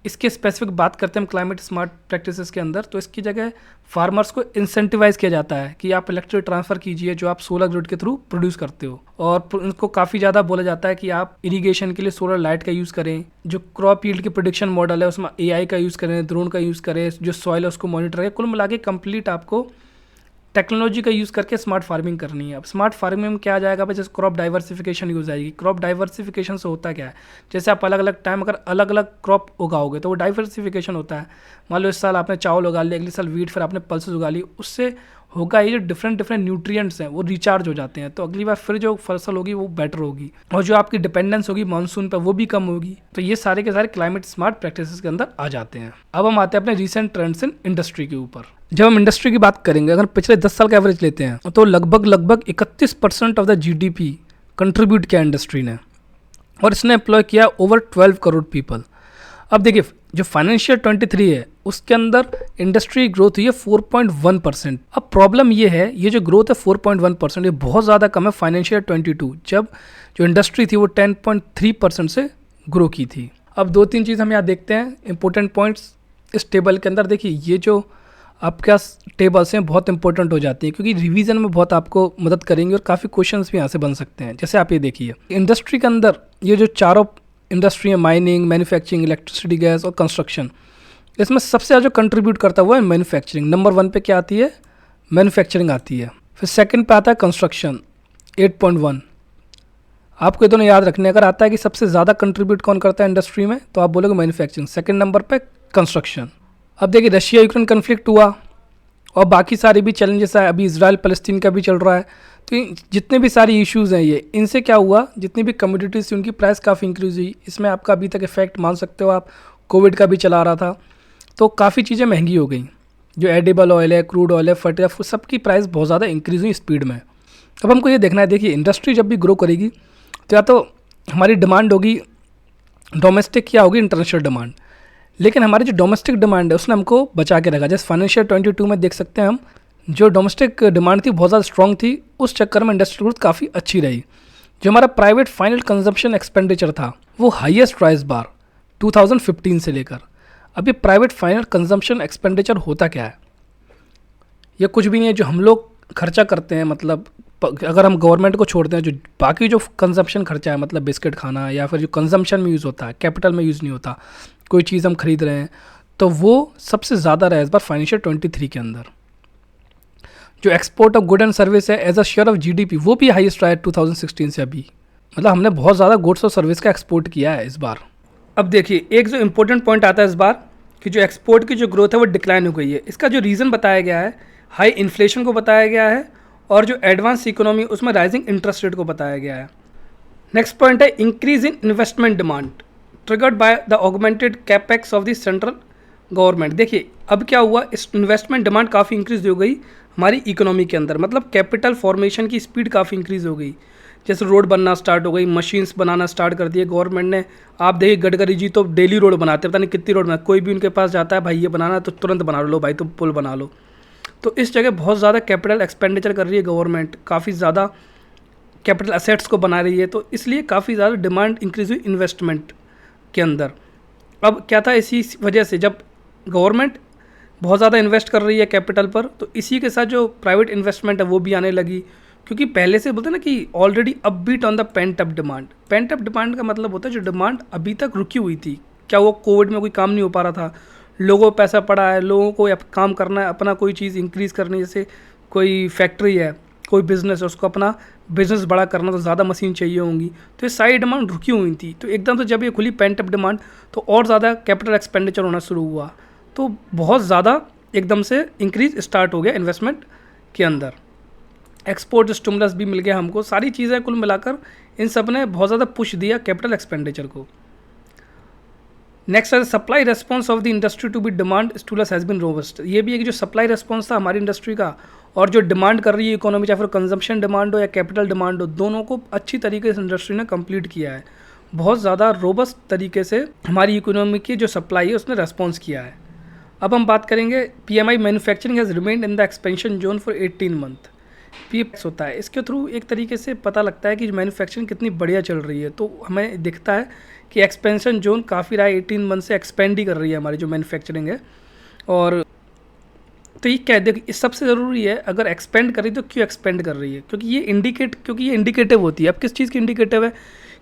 इसके स्पेसिफिक बात करते हैं हम क्लाइमेट स्मार्ट प्रैक्टिसेस के अंदर, तो इसकी जगह फार्मर्स को इंसेंटिवाइज किया जाता है कि आप इलेक्ट्रिक ट्रांसफ़र कीजिए जो आप सोलर ग्रिड के थ्रू प्रोड्यूस करते हो, और उनको काफ़ी ज़्यादा बोला जाता है कि आप इरिगेशन के लिए सोलर लाइट का यूज़ करें। जो क्रॉप यील्ड की प्रेडिक्शन मॉडल है उसमें AI का यूज़ करें, ड्रोन का यूज़ करें, जो सॉइल है उसको मॉनिटर करें। कुल मिला के कंप्लीट आपको टेक्नोलॉजी का यूज़ करके स्मार्ट फार्मिंग करनी है। अब स्मार्ट फार्मिंग में क्या आ जाएगा भाई, जैसे क्रॉप डाइवर्सिफिकेशन यूज़ आएगी। क्रॉप डाइवर्सिफिकेशन से होता क्या है, जैसे आप अलग अलग टाइम अगर अलग अलग क्रॉप उगाओगे तो वो डाइवर्सिफिकेशन होता है। मान लो इस साल आपने चावल उगा लिया, अगले साल वीट, फिर आपने पल्सेस उगा ली, उससे होगा ये जो डिफरेंट न्यूट्रिएंट्स हैं वो रिचार्ज हो जाते हैं, तो अगली बार फिर जो फसल होगी वो बेटर होगी, और जो आपकी डिपेंडेंस होगी मानसून पर वो भी कम होगी। तो ये सारे के सारे क्लाइमेट स्मार्ट प्रैक्टिसेस के अंदर आ जाते हैं। अब हम आते हैं अपने रिसेंट ट्रेंड्स इन इंडस्ट्री के ऊपर। जब हम इंडस्ट्री की बात करेंगे, अगर पिछले 10 साल का एवरेज लेते हैं तो लगभग 31% ऑफ द GDP कंट्रीब्यूट किया इंडस्ट्री ने, और इसने एम्प्लॉय किया ओवर 12 करोड़ पीपल। अब देखिए जो फाइनेंशियल 23 है उसके अंदर इंडस्ट्री ग्रोथ हुई है 4.1%। अब प्रॉब्लम ये है, ये जो ग्रोथ है 4.1% ये बहुत ज़्यादा कम है फाइनेंशियल 22, जब जो इंडस्ट्री थी वो 10.3% से ग्रो की थी। अब 2-3 चीज़ हम यहाँ देखते हैं इंपॉर्टेंट पॉइंट्स इस टेबल के अंदर। देखिए ये जो आपके टेबल्स हैं बहुत इंपॉर्टेंट हो जाती है क्योंकि रिवीजन में बहुत आपको मदद करेंगे और काफ़ी क्वेश्चंस भी यहाँ से बन सकते हैं। जैसे आप ये देखिए इंडस्ट्री के अंदर ये जो चारों इंडस्ट्री है, माइनिंग, मैन्युफैक्चरिंग, इलेक्ट्रिसिटी, गैस और कंस्ट्रक्शन, इसमें सबसे ज़्यादा जो कंट्रीब्यूट करता हुआ है मैन्युफैक्चरिंग। नंबर 1 पे क्या आती है, मैन्युफैक्चरिंग आती है। फिर सेकंड पे आता है कंस्ट्रक्शन 8.1। आपको ये दोनों याद रखने, अगर आता है कि सबसे ज़्यादा कंट्रीब्यूट कौन करता है इंडस्ट्री में तो आप बोलोगे मैन्युफैक्चरिंग। सेकंड नंबर पे कंस्ट्रक्शन। अब देखिए रशिया यूक्रेन कन्फ्लिक्ट हुआ और बाकी सारे भी चैलेंजेस आए, अभी इजराइल पैलेस्टीन का भी चल रहा है, तो जितने भी सारी इश्यूज़ हैं ये, इनसे क्या हुआ, जितनी भी कमोडिटीज़ थी उनकी प्राइस काफ़ी इंक्रीज़ हुई। इसमें आपका अभी तक इफेक्ट मान सकते हो आप, कोविड का भी चला रहा था, तो काफ़ी चीज़ें महंगी हो गई। जो एडिबल ऑयल है, क्रूड ऑयल है, फर्टिलाइजर, सबकी प्राइस बहुत ज़्यादा इंक्रीज़ हुई स्पीड में। अब हमको ये देखना है, देखिए इंडस्ट्री जब भी ग्रो करेगी तो या तो हमारी डिमांड होगी डोमेस्टिक या होगी इंटरनेशनल डिमांड, लेकिन हमारी जो डोमेस्टिक डिमांड है उसने हमको बचा के रखा। जैसे फाइनेंशियल 22 में देख सकते हैं हम, जो डोमेस्टिक डिमांड थी बहुत ज़्यादा स्ट्रॉन्ग थी, उस चक्कर में इंडस्ट्री ग्रोथ काफ़ी अच्छी रही। जो हमारा प्राइवेट फाइनल कंजम्पशन एक्सपेंडिचर था वो हाईएस्ट रहा इस बार 2015 से लेकर। अब ये प्राइवेट फाइनल कंजम्पशन एक्सपेंडिचर होता क्या है? ये कुछ भी नहीं है जो हम लोग खर्चा करते हैं, मतलब अगर हम गवर्नमेंट को छोड़ते हैं, जो बाकी जो कंजम्पशन खर्चा है, मतलब बिस्किट खाना या फिर जो कंजम्पशन में यूज़ होता है, कैपिटल में यूज़ नहीं होता, कोई चीज़ हम खरीद रहे हैं, तो वो सबसे ज़्यादा रहा इस बार फाइनेंशियल 23 के अंदर। जो export of good and service है as a share of GDP, वो भी हाईएस्ट रहा है 2016 से अभी। मतलब हमने बहुत ज़्यादा गुड्स और सर्विस का एक्सपोर्ट किया है इस बार। अब देखिए एक जो इंपॉर्टेंट पॉइंट आता है इस बार कि जो एक्सपोर्ट की जो ग्रोथ है वो डिक्लाइन हो गई है। इसका जो रीज़न बताया गया है, हाई इन्फ्लेशन को बताया गया है, और जो एडवांस इकोनॉमी उसमें राइजिंग इंटरेस्ट रेट को बताया गया है। नेक्स्ट पॉइंट है increase in investment demand triggered by the augmented capex of the central government. देखिए अब क्या हुआ, इस इन्वेस्टमेंट डिमांड काफ़ी इंक्रीज हो गई हमारी इकोनॉमी के अंदर, मतलब कैपिटल फॉर्मेशन की स्पीड काफ़ी इंक्रीज हो गई। जैसे रोड बनना स्टार्ट हो गई, मशीन्स बनाना स्टार्ट कर दिए गवर्नमेंट ने। आप देखिए गडकरी जी तो डेली रोड बनाते हैं, पता नहीं कितनी रोड बना, कोई भी उनके पास जाता है भाई ये बनाना तो तुरंत बना लो भाई, तुम पुल बना लो। तो इस जगह बहुत ज़्यादा कैपिटल एक्सपेंडिचर कर रही है गवर्नमेंट, काफ़ी ज़्यादा कैपिटल असेट्स को बना रही है, तो इसलिए काफ़ी ज़्यादा डिमांड इंक्रीज हुई इन्वेस्टमेंट के अंदर। अब क्या था, इसी वजह से जब गवर्नमेंट बहुत ज़्यादा इन्वेस्ट कर रही है कैपिटल पर, तो इसी के साथ जो प्राइवेट इन्वेस्टमेंट है वो भी आने लगी। क्योंकि पहले से बोलते हैं ना कि already upbeat on the pent up demand. Pent up demand का मतलब होता है जो डिमांड अभी तक रुकी हुई थी, क्या वो कोविड में कोई काम नहीं हो पा रहा था, लोगों को पैसा पड़ा है, लोगों को काम करना है, अपना कोई चीज़ इंक्रीज़ करनी है, जैसे कोई फैक्ट्री है, कोई बिज़नेस है, उसको अपना बिज़नेस बड़ा करना तो ज़्यादा मशीन चाहिए होंगी, तो ये सारी डिमांड रुकी हुई थी। तो एकदम से जब ये खुली पेंट अप डिमांड तो और ज़्यादा कैपिटल एक्सपेंडिचर होना शुरू हुआ, तो बहुत ज़्यादा एकदम से इंक्रीज स्टार्ट हो गया इन्वेस्टमेंट के अंदर। एक्सपोर्ट स्टिमुलस भी मिल गया हमको, सारी चीज़ें कुल मिलाकर इन सब ने बहुत ज़्यादा पुश दिया कैपिटल एक्सपेंडिचर को। नेक्स्ट है supply response of the industry to be demand stimulus has been robust. ये भी एक जो सप्लाई रेस्पॉन्स था हमारी इंडस्ट्री का, और जो डिमांड कर रही है इकोनॉमी, चाहे फिर कंजम्पशन डिमांड हो या कैपिटल डिमांड हो, दोनों को अच्छी तरीके से इंडस्ट्री ने कंप्लीट किया है। बहुत ज़्यादा रोबस्ट तरीके से हमारी इकोनॉमी की जो सप्लाई है उसने रेस्पॉन्स किया है। अब हम बात करेंगे PMI manufacturing has remained in the expansion zone for 18 month. PMI होता है, इसके थ्रू एक तरीके से पता लगता है कि मैन्युफैक्चरिंग कितनी बढ़िया चल रही है। तो हमें दिखता है कि एक्सपेंशन जोन काफ़ी रहा है, 18 मंथ से एक्सपेंड ही कर रही है हमारी जो मैन्युफैक्चरिंग है। और तो ये क्या देखिए सबसे ज़रूरी है, अगर एक्सपेंड कर रही है तो क्यों एक्सपेंड कर रही है, क्योंकि ये इंडिकेटिव होती है। अब किस चीज़ की इंडिकेटिव है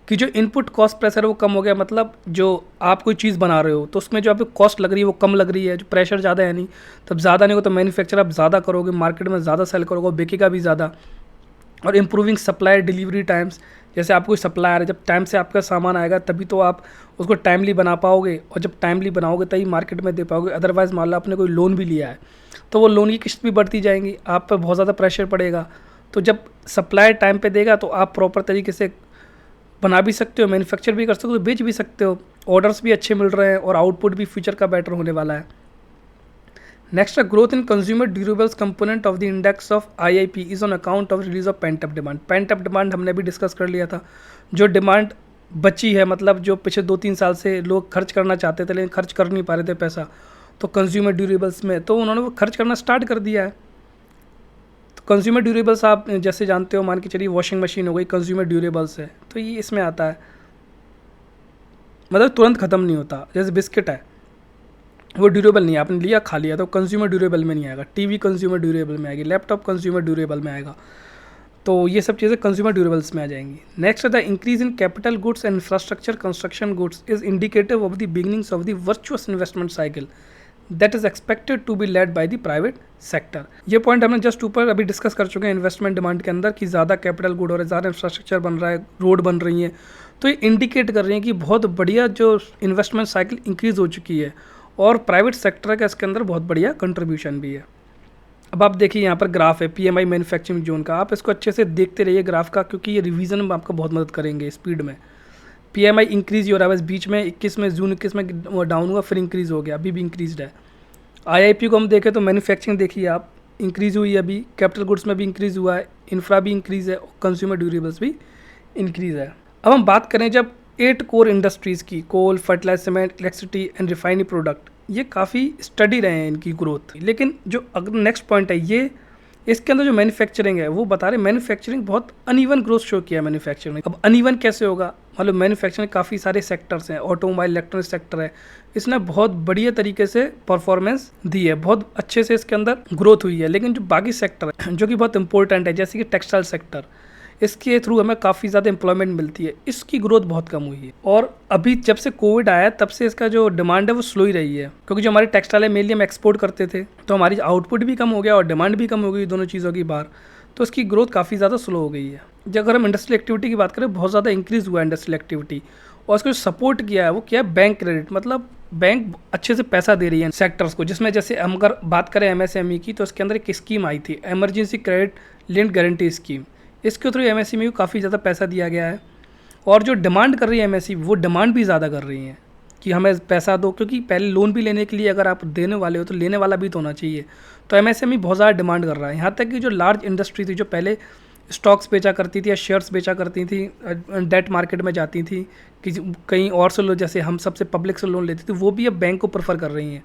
कि जो इनपुट कॉस्ट प्रेशर है वो कम हो गया, मतलब जो आप कोई चीज़ बना रहे हो तो उसमें जो आपको कॉस्ट लग रही है वो कम लग रही है, जो प्रेशर ज़्यादा है नहीं, तब ज़्यादा नहीं हो तो मैन्युफैक्चर आप ज़्यादा करोगे, मार्केट में ज़्यादा सेल करोगे, बिकेगा भी ज़्यादा। और इम्प्रूविंग सप्लाई डिलीवरी टाइम्स, जैसे आपको सप्लाई आ रहा है, जब टाइम से आपका सामान आएगा तभी तो आप उसको टाइमली बना पाओगे, और जब टाइमली बनाओगे तभी मार्केट में दे पाओगे। अदरवाइज़ मान लो आपने कोई लोन भी लिया है तो वो लोन की किस्त भी बढ़ती जाएंगी, आप पर बहुत ज़्यादा प्रेशर पड़ेगा। तो जब सप्लाई टाइम पे देगा तो आप प्रॉपर तरीके से बना भी सकते हो, मैन्युफैक्चर भी कर सकते हो, बेच भी सकते हो, ऑर्डर्स भी अच्छे मिल रहे हैं और आउटपुट भी फ्यूचर का बेटर होने वाला है। Next growth in consumer durables component of the index of IIP is on account of release of pent up demand. Pent up demand हमने भी डिस्कस कर लिया था, जो डिमांड बची है, मतलब जो पिछले 2-3 साल से लोग खर्च करना चाहते थे लेकिन खर्च कर नहीं पा रहे थे पैसा, तो कंज्यूमर ड्यूरेबल्स में तो उन्होंने वो खर्च करना स्टार्ट कर दिया है। तो कंज्यूमर ड्यूरेबल्स आप जैसे जानते हो, मान के चलिए वॉशिंग मशीन हो गई, कंज्यूमर ड्यूरेबल्स है, तो ये इसमें आता है, मतलब तुरंत ख़त्म नहीं होता। जैसे बिस्किट है वो ड्यूरेबल नहीं है, आपने लिया खा लिया तो कंज्यूमर ड्यूरेबल में नहीं आएगा, टीवी कंज्यूमर ड्यूरेबल में आएगी, लैपटॉप कंज्यूमर ड्यूरेबल में आएगा, तो ये सब चीज़ें कंज्यूमर ड्यूरेबल्स में आ जाएंगी। नेक्स्ट है the increase in capital goods and infrastructure construction goods is indicative of the beginnings of the virtuous investment cycle that is expected to be led by the private sector. ये point हमने just ऊपर अभी discuss कर चुके हैं investment demand के अंदर, कि ज़्यादा कैपिटल गुड हो रहा है, ज़्यादा इंफ्रास्ट्रक्चर बन रहा है, रोड बन रही है, तो ये इंडिकेट कर रही हैं कि बहुत बढ़िया जो इन्वेस्टमेंट साइकिल इंक्रीज़ हो चुकी है, और प्राइवेट सेक्टर का इसके अंदर बहुत बढ़िया कंट्रीब्यूशन भी है। अब आप देखिए यहाँ पर ग्राफ है PMI मैन्युफैक्चरिंग जोन का, आप इसको अच्छे से देखते रहिए ग्राफ का, क्योंकि ये रिवीजन में आपको बहुत मदद करेंगे स्पीड में। PMI इंक्रीज हो रहा है, बस बीच में 21 में जून 21 में डाउन हुआ, फिर इंक्रीज़ हो गया, अभी भी इंक्रीज है। IIP को हम देखें तो मैन्युफैक्चरिंग देखिए आप, इंक्रीज़ हुई है अभी, कैपिटल गुड्स में भी इंक्रीज़ हुआ है, इंफ्रा भी इंक्रीज़ है, कंज्यूमर ड्यूरेबल्स भी इंक्रीज़ है। अब हम बात करें जब 8 कोर इंडस्ट्रीज़ की, coal, fertilizer, cement, electricity and refinery product, ये काफ़ी स्टडी रहे हैं इनकी ग्रोथ। लेकिन जो अगर नेक्स्ट पॉइंट है, ये इसके अंदर जो मैन्युफैक्चरिंग है वो बता रहे मैन्युफैक्चरिंग बहुत अनइवन ग्रोथ शो किया है मैन्युफैक्चरिंग। अब अनइवन कैसे होगा, मतलब मैन्युफैक्चरिंग काफ़ी सारे सेक्टर्स हैं, ऑटोमोबाइल, इलेक्ट्रॉनिक सेक्टर है, इसने बहुत बढ़िया तरीके से परफॉर्मेंस दी है, बहुत अच्छे से इसके अंदर ग्रोथ हुई है। लेकिन जो बाकी सेक्टर है जो कि बहुत इंपॉर्टेंट है, जैसे कि टेक्सटाइल सेक्टर, इसके थ्रू हमें काफ़ी ज़्यादा एम्प्लॉयमेंट मिलती है, इसकी ग्रोथ बहुत कम हुई है। और अभी जब से कोविड आया तब से इसका जो डिमांड है वो स्लो ही रही है, क्योंकि जो हमारी टेक्सटाइल है मेनली हम एक्सपोर्ट करते थे, तो हमारी आउटपुट भी कम हो गया और डिमांड भी कम हो गई, दोनों चीज़ों की बाहर, तो इसकी ग्रोथ काफ़ी ज़्यादा स्लो हो गई है। जब अगर हम इंडस्ट्रियल एक्टिविटी की बात करें, बहुत ज़्यादा इंक्रीज़ हुआ है इंडस्ट्रियल एक्टिविटी, और इसको जो सपोर्ट किया है वो क्या है, बैंक क्रेडिट, मतलब बैंक अच्छे से पैसा दे रही है सेक्टर्स को, जिसमें जैसे हम अगर बात करें एमएसएमई की, तो इसके अंदर एक स्कीम आई थी, emergency credit linked guarantee scheme, इसके थ्रू एमएसएमई को काफ़ी ज़्यादा पैसा दिया गया है। और जो डिमांड कर रही है एमएसएमई, वो डिमांड भी ज़्यादा कर रही है कि हमें पैसा दो, क्योंकि पहले लोन भी लेने के लिए अगर आप देने वाले हो तो लेने वाला भी तो होना चाहिए, तो एमएसएमई बहुत ज़्यादा डिमांड कर रहा है। यहाँ तक कि जो लार्ज इंडस्ट्री थी, जो पहले स्टॉक्स बेचा करती थी या शेयर्स बेचा करती थी, डेट मार्केट में जाती थी कि कहीं और से लोन, जैसे हम सबसे पब्लिक से लोन लेती थी, वो भी अब बैंक को प्रेफर कर रही हैं।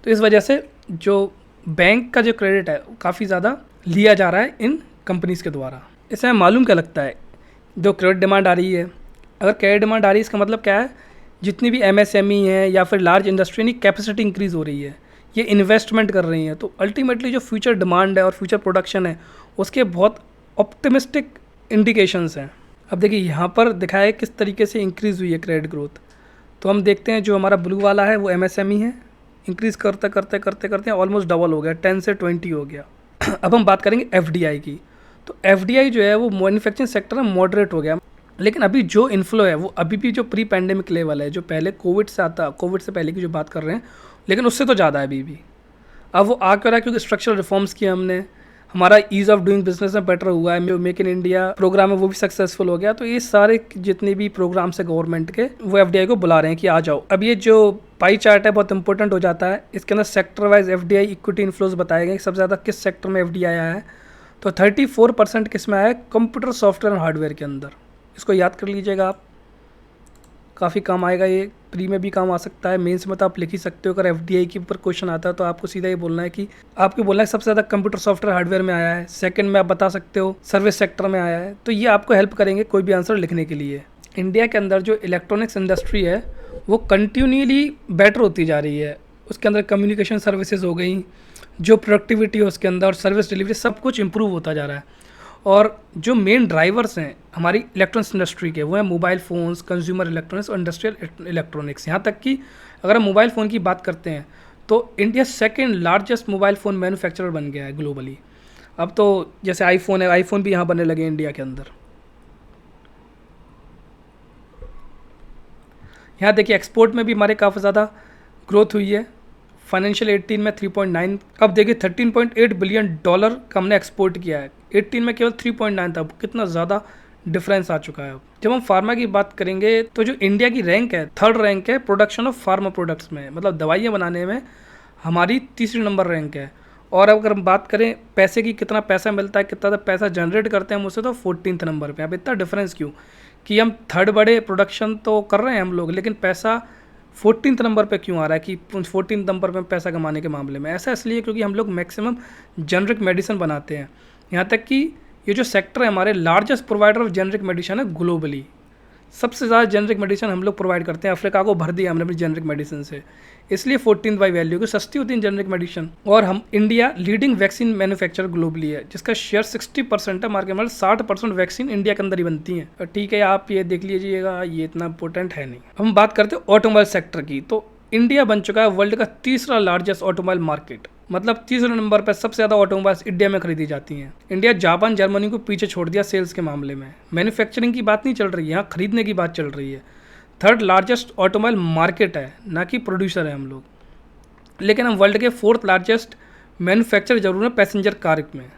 तो इस वजह से जो बैंक का जो क्रेडिट है काफ़ी ज़्यादा लिया जा रहा है इन कंपनीज़ के द्वारा। इसमें मालूम क्या लगता है, जो क्रेडिट डिमांड आ रही है, अगर क्रेडिट डिमांड आ रही है इसका मतलब क्या है, जितनी भी एमएसएमई है या फिर लार्ज इंडस्ट्री की कैपेसिटी इंक्रीज़ हो रही है, ये इन्वेस्टमेंट कर रही हैं, तो अल्टीमेटली जो फ्यूचर डिमांड है और फ्यूचर प्रोडक्शन है उसके बहुत ऑप्टिमिस्टिक इंडिकेशंस हैं। अब देखिए यहाँ पर दिखाया है किस तरीके से इंक्रीज़ हुई है क्रेडिट ग्रोथ, तो हम देखते हैं जो हमारा ब्लू वाला है वो एमएसएमई है, इंक्रीज़ करते करते करते करते ऑलमोस्ट डबल हो गया, 10 से 20 हो गया। अब हम बात करेंगे एफडीआई की, तो एफडीआई जो है वो मैन्युफैक्चरिंग सेक्टर में मॉडरेट हो गया, लेकिन अभी जो इन्फ्लो है वो अभी भी जो प्री पैंडेमिक लेवल है, जो पहले कोविड से आता, कोविड से पहले की जो बात कर रहे हैं, लेकिन उससे तो ज़्यादा है अभी भी। अब वो आ क्यों रहा है, क्योंकि स्ट्रक्चरल रिफॉर्म्स किए हमने, हमारा ईज़ ऑफ डूइंग बिजनेस में बेटर हुआ है, मेक इन इंडिया प्रोग्राम है वो भी सक्सेसफुल हो गया, तो ये सारे जितने भी प्रोग्राम्स है गवर्नमेंट के, वो एफडीआई को बुला रहे हैं कि आ जाओ। अब ये जो पाई चार्ट है बहुत इंपॉर्टेंट हो जाता है, इसके अंदर sector wise FDI equity inflows बताए गए, सबसे ज़्यादा किस सेक्टर में एफडीआई आया है, तो 34% किस में आया है, कंप्यूटर सॉफ्टवेयर और हार्डवेयर के अंदर। इसको याद कर लीजिएगा आप, काफ़ी काम आएगा, ये प्री में भी काम आ सकता है, मेंस में तो आप लिख ही सकते हो। अगर एफडीआई के ऊपर क्वेश्चन आता है तो आपको सीधा ये बोलना है कि आपको बोलना है सबसे ज़्यादा कंप्यूटर सॉफ्टवेयर हार्डवेयर में आया है, सेकंड में आप बता सकते हो सर्विस सेक्टर में आया है, तो ये आपको हेल्प करेंगे कोई भी आंसर लिखने के लिए। इंडिया के अंदर जो इलेक्ट्रॉनिक्स इंडस्ट्री है वो कंटिन्यूली बेटर होती जा रही है, उसके अंदर कम्युनिकेशन सर्विसेज हो गई, जो प्रोडक्टिविटी है उसके अंदर, और सर्विस डिलीवरी सब कुछ इंप्रूव होता जा रहा है। और जो मेन ड्राइवर्स हैं हमारी इलेक्ट्रॉनिक्स इंडस्ट्री के, वो हैं मोबाइल फ़ोन्स, कंज्यूमर इलेक्ट्रॉनिक्स और इंडस्ट्रियल इलेक्ट्रॉनिक्स। यहाँ तक कि अगर हम मोबाइल फ़ोन की बात करते हैं तो India second largest mobile phone manufacturer बन गया है ग्लोबली। अब तो जैसे आईफोन है, आईफोन भी यहाँ बनने लगे इंडिया के अंदर। यहाँ देखिए एक्सपोर्ट में भी हमारे काफ़ी ज़्यादा ग्रोथ हुई है, फाइनेंशियल 18 में 3.9, अब देखिए $13.8 बिलियन का हमने एक्सपोर्ट किया है, 18 में केवल 3.9 था, कितना ज़्यादा डिफरेंस आ चुका है। अब जब हम फार्मा की बात करेंगे तो जो इंडिया की रैंक है, थर्ड रैंक है प्रोडक्शन ऑफ फार्मा प्रोडक्ट्स में, मतलब दवाइयाँ बनाने में हमारी तीसरी नंबर रैंक है। और अगर हम बात करें पैसे की, कितना पैसा मिलता है, कितना पैसा जनरेट करते हैं हम उससे, तो 14th नंबर पे। अब इतना डिफरेंस क्यों, कि हम थर्ड बड़े प्रोडक्शन तो कर रहे हैं हम लोग, लेकिन पैसा 14th नंबर पे क्यों आ रहा है, कि 14th नंबर पे पैसा कमाने के मामले में? ऐसा इसलिए क्योंकि हम लोग मैक्सिमम जेनरिक मेडिसिन बनाते हैं। यहाँ तक कि ये जो सेक्टर है हमारे largest provider of generic medicine है ग्लोबली, सबसे ज़्यादा जेनरिक मेडिसिन हम लोग प्रोवाइड करते हैं, अफ्रीका को भर दिया हमने अपनी जेनरिक मेडिसिन से, इसलिए 14th बाई वैल्यू, की सस्ती होती है जेनरिक मेडिसिन। और हम India leading vaccine manufacturer globally है, जिसका शेयर 60% है मार्केट में, 60% वैक्सीन इंडिया के अंदर ही बनती है। ठीक है, आप ये देख लीजिएगा, ये इतना इंपॉर्टेंट है नहीं। हम बात करते हैं ऑटोमोबाइल सेक्टर की, तो इंडिया बन चुका है वर्ल्ड का तीसरा लार्जेस्ट ऑटोमोबाइल मार्केट, मतलब तीसरे नंबर पर सबसे ज़्यादा ऑटोमोबाइल्स इंडिया में खरीदी जाती हैं। इंडिया जापान जर्मनी को पीछे छोड़ दिया सेल्स के मामले में, मैन्युफैक्चरिंग की बात नहीं चल रही है, यहाँ खरीदने की बात चल रही है। थर्ड लार्जेस्ट ऑटोमोबाइल मार्केट है, ना कि प्रोड्यूसर है हम लोग, लेकिन हम वर्ल्ड के 4th लार्जेस्ट मैन्युफैक्चर जरूर है पैसेंजर कार में।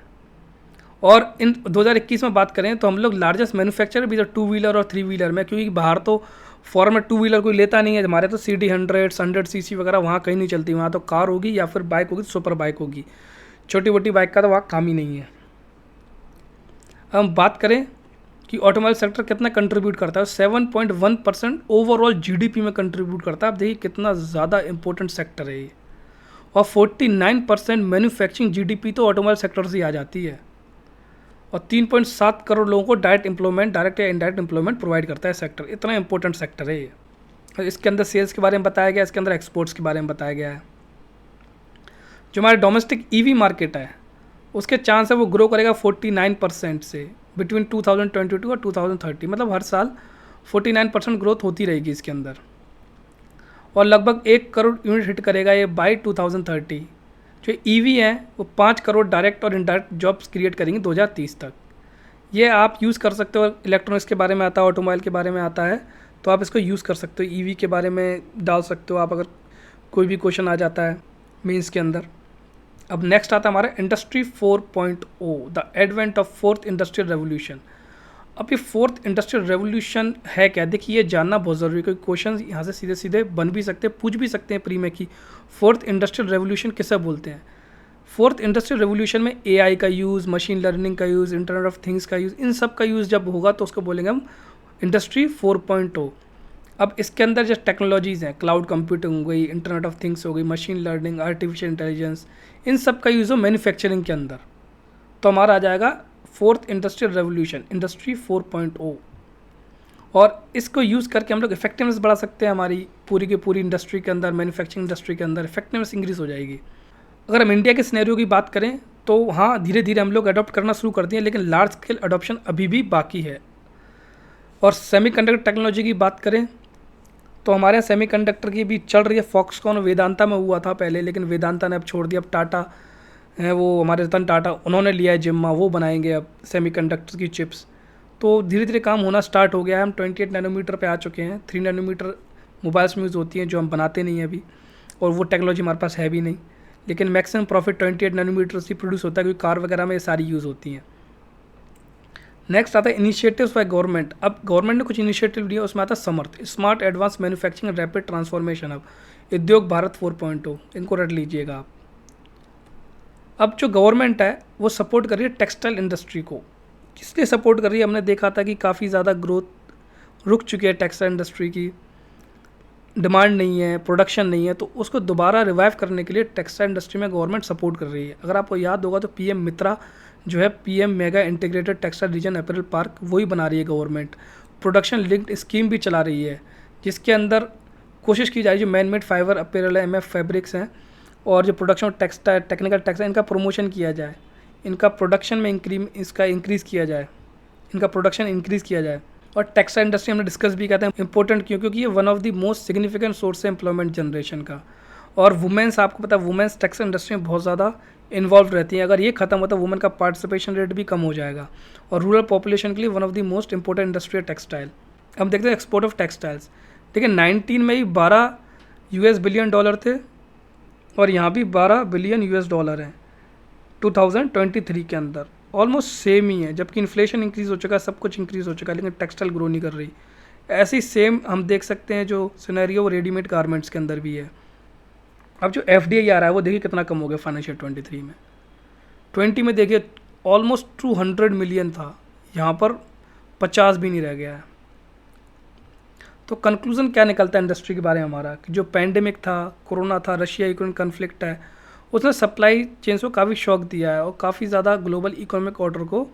और इन 2021 में बात करें तो हम लोग लार्जेस्ट मैन्युफैक्चरर भी 2 व्हीलर और 3 व्हीलर में, क्योंकि बाहर तो फॉरन में 2 व्हीलर कोई लेता नहीं है, हमारे तो CD 100 सीसी वगैरह वहाँ कहीं नहीं चलती, वहाँ तो कार होगी या फिर बाइक होगी, सुपर बाइक होगी, छोटी मोटी बाइक का तो वहाँ काम ही नहीं है। हम बात करें कि ऑटोमोबाइल सेक्टर कितना कंट्रीब्यूट करता है, 7.1% ओवरऑल जीडीपी में कंट्रीब्यूट करता है। आप देखिए कितना ज़्यादा इंपॉर्टेंट सेक्टर है ये। और 49% मैन्युफैक्चरिंग जीडीपी तो ऑटोमोबाइल सेक्टर से ही आ जाती है। और 3.7 करोड़ लोगों को डायरेक्ट एम्प्लॉयमेंट, डायरेक्ट या इनडायरेक्ट एम्प्लॉयमेंट प्रोवाइड करता है सेक्टर। इतना इंपॉर्टेंट सेक्टर है ये। और इसके अंदर सेल्स के बारे में बताया गया, इसके अंदर एक्सपोर्ट्स के बारे में बताया गया है। जो हमारा डोमेस्टिक ईवी मार्केट है उसके चांस है वो ग्रो करेगा 49% से बिटवीन 2022 और 2030, मतलब हर साल 49% ग्रोथ होती रहेगी इसके अंदर। और लगभग 1 करोड़ यूनिट हिट करेगा ये बाय 2030। जो ईवी हैं वो 5 करोड़ डायरेक्ट और इनडायरेक्ट जॉब्स क्रिएट करेंगे 2030 तक। ये आप यूज़ कर सकते हो, इलेक्ट्रॉनिक्स के बारे में आता है, ऑटोमोबाइल के बारे में आता है, तो आप इसको यूज़ कर सकते हो। ईवी के बारे में डाल सकते हो आप अगर कोई भी क्वेश्चन आ जाता है मीन्स के अंदर। अब नेक्स्ट आता है हमारा industry 4.0, the advent of fourth industrial revolution. अब ये फोर्थ इंडस्ट्रियल रेवोल्यूशन है क्या, देखिए ये जानना बहुत ज़रूरी है, क्योंकि क्वेश्चन यहाँ से सीधे सीधे बन भी सकते हैं, पूछ भी सकते हैं प्री में कि फोर्थ इंडस्ट्रियल रेवोल्यूशन किसे बोलते हैं। फोर्थ इंडस्ट्रियल रेवोल्यूशन में एआई का यूज़, मशीन लर्निंग का यूज़, इंटरनेट ऑफ थिंग्स का यूज़, इन सब का यूज़ जब होगा तो उसको बोलेंगे हम इंडस्ट्री 4.0। अब इसके अंदर जो टेक्नोलॉजीज़ हैं, क्लाउड कंप्यूटिंग हो गई, इंटरनेट ऑफ थिंग्स हो गई, मशीन लर्निंग, आर्टिफिशियल इंटेलिजेंस, इन सब का यूज़ हो मैन्युफैक्चरिंग के अंदर, तो हमारा आ जाएगा फोर्थ इंडस्ट्रियल रेवोल्यूशन, इंडस्ट्री 4.0। और इसको यूज़ करके हम लोग इफेक्टिवनेस बढ़ा सकते हैं हमारी पूरी की पूरी इंडस्ट्री के अंदर, मैन्युफैक्चरिंग इंडस्ट्री के अंदर इफेक्टिवनेस इंक्रीज़ हो जाएगी। अगर हम इंडिया के सिनेरियो की बात करें तो हाँ, धीरे धीरे हम लोग अडॉप्ट करना शुरू कर दिए, लेकिन लार्ज स्केल अडॉप्शन अभी भी बाकी है। और सेमीकंडक्टर टेक्नोलॉजी की बात करें तो हमारे यहाँ सेमीकंडक्टर की भी चल रही है। फॉक्सकॉन वेदांता में हुआ था पहले, लेकिन वेदांता ने अब छोड़ दिया। अब टाटा है, वो हमारे रतन टाटा, उन्होंने लिया है जिम्मा, वो बनाएंगे अब सेमीकंडक्टर की चिप्स। तो धीरे धीरे काम होना स्टार्ट हो गया है। हम 28 नैनोमीटर पे आ चुके हैं। 3 नैनोमीटर मोबाइल्स में यूज़ होती हैं जो हम बनाते नहीं हैं अभी, और वो टेक्नोलॉजी हमारे पास है भी नहीं, लेकिन मैक्सिमम प्रॉफिट 28 नैनोमीटर से प्रोड्यूस होता है, क्योंकि कार वगैरह में ये सारी यूज़ होती हैं। नेक्स्ट आता है इनिशिएटिव्स बाय गवर्नमेंट। अब गवर्नमेंट ने कुछ इनिशिएटिव लिया, उसमें आता है Samarth, smart advance manufacturing and rapid transformation. अब उद्योग भारत 4.0, इनको रट लीजिएगा आप। अब जो गवर्नमेंट है वो सपोर्ट कर रही है टेक्सटाइल इंडस्ट्री को। किस लिए सपोर्ट कर रही है, हमने देखा था कि काफ़ी ज़्यादा ग्रोथ रुक चुकी है टेक्सटाइल इंडस्ट्री की, डिमांड नहीं है, प्रोडक्शन नहीं है, तो उसको दोबारा रिवाइव करने के लिए टेक्सटाइल इंडस्ट्री में गवर्नमेंट सपोर्ट कर रही है। अगर आपको याद होगा तो पीएम मित्रा जो है, PM mega integrated textile reason apparel park, वही बना रही है गवर्नमेंट। प्रोडक्शन लिंक्ड स्कीम भी चला रही है, जिसके अंदर कोशिश की जा रही है जो मैन मेड फाइबर अपैरल है, एमएफ फैब्रिक्स हैं, और जो प्रोडक्शन टेक्सटाइल, टेक्निकल टेक्सटाइल, इनका प्रमोशन किया जाए, इनका प्रोडक्शन में इंक्रीज़ किया जाए, इनका प्रोडक्शन इंक्रीज़ किया जाए। और टेक्सटाइल इंडस्ट्री हमने डिस्कस भी किया था, इंपॉर्टेंट क्यों, क्योंकि ये one of the most significant source है एम्प्लॉयमेंट जनरेशन का। और वुमेन्स, आपको पता है वुमेन्स टेक्सटाइल इंडस्ट्री में बहुत ज़्यादा इन्वॉल्व रहती हैं। अगर ये खत्म होता है वुमेन का पार्टिसिपेशन रेट भी कम हो जाएगा, और रूरल पॉपुलेशन के लिए one of the most important industry है टेक्सटाइल। अब देखते हैं एक्सपोर्ट ऑफ टेक्सटाइल्स। देखिए 19 में ही $12 बिलियन थे, और यहाँ भी $12 बिलियन हैं 2023 के अंदर। ऑलमोस्ट सेम ही है, जबकि इन्फ्लेशन इंक्रीज़ हो चुका है, सब कुछ इंक्रीज़ हो चुका है, लेकिन टेक्सटाइल ग्रो नहीं कर रही। ऐसी सेम हम देख सकते हैं जो सिनेरियो रेडीमेड गारमेंट्स के अंदर भी है। अब जो FDI आ रहा है वो देखिए कितना कम हो गया फाइनेंशियल 23 में। 20 में देखिए ऑलमोस्ट 200 मिलियन था, यहाँ पर 50 भी नहीं रह गया है। तो कंक्लूजन क्या निकलता है इंडस्ट्री के बारे में हमारा, कि जो पैंडेमिक था, कोरोना था, रशिया यूक्रेन कन्फ्लिक्ट है, उसने सप्लाई चेन्स को काफ़ी शॉक दिया है और काफ़ी ज़्यादा ग्लोबल इकोनॉमिक ऑर्डर को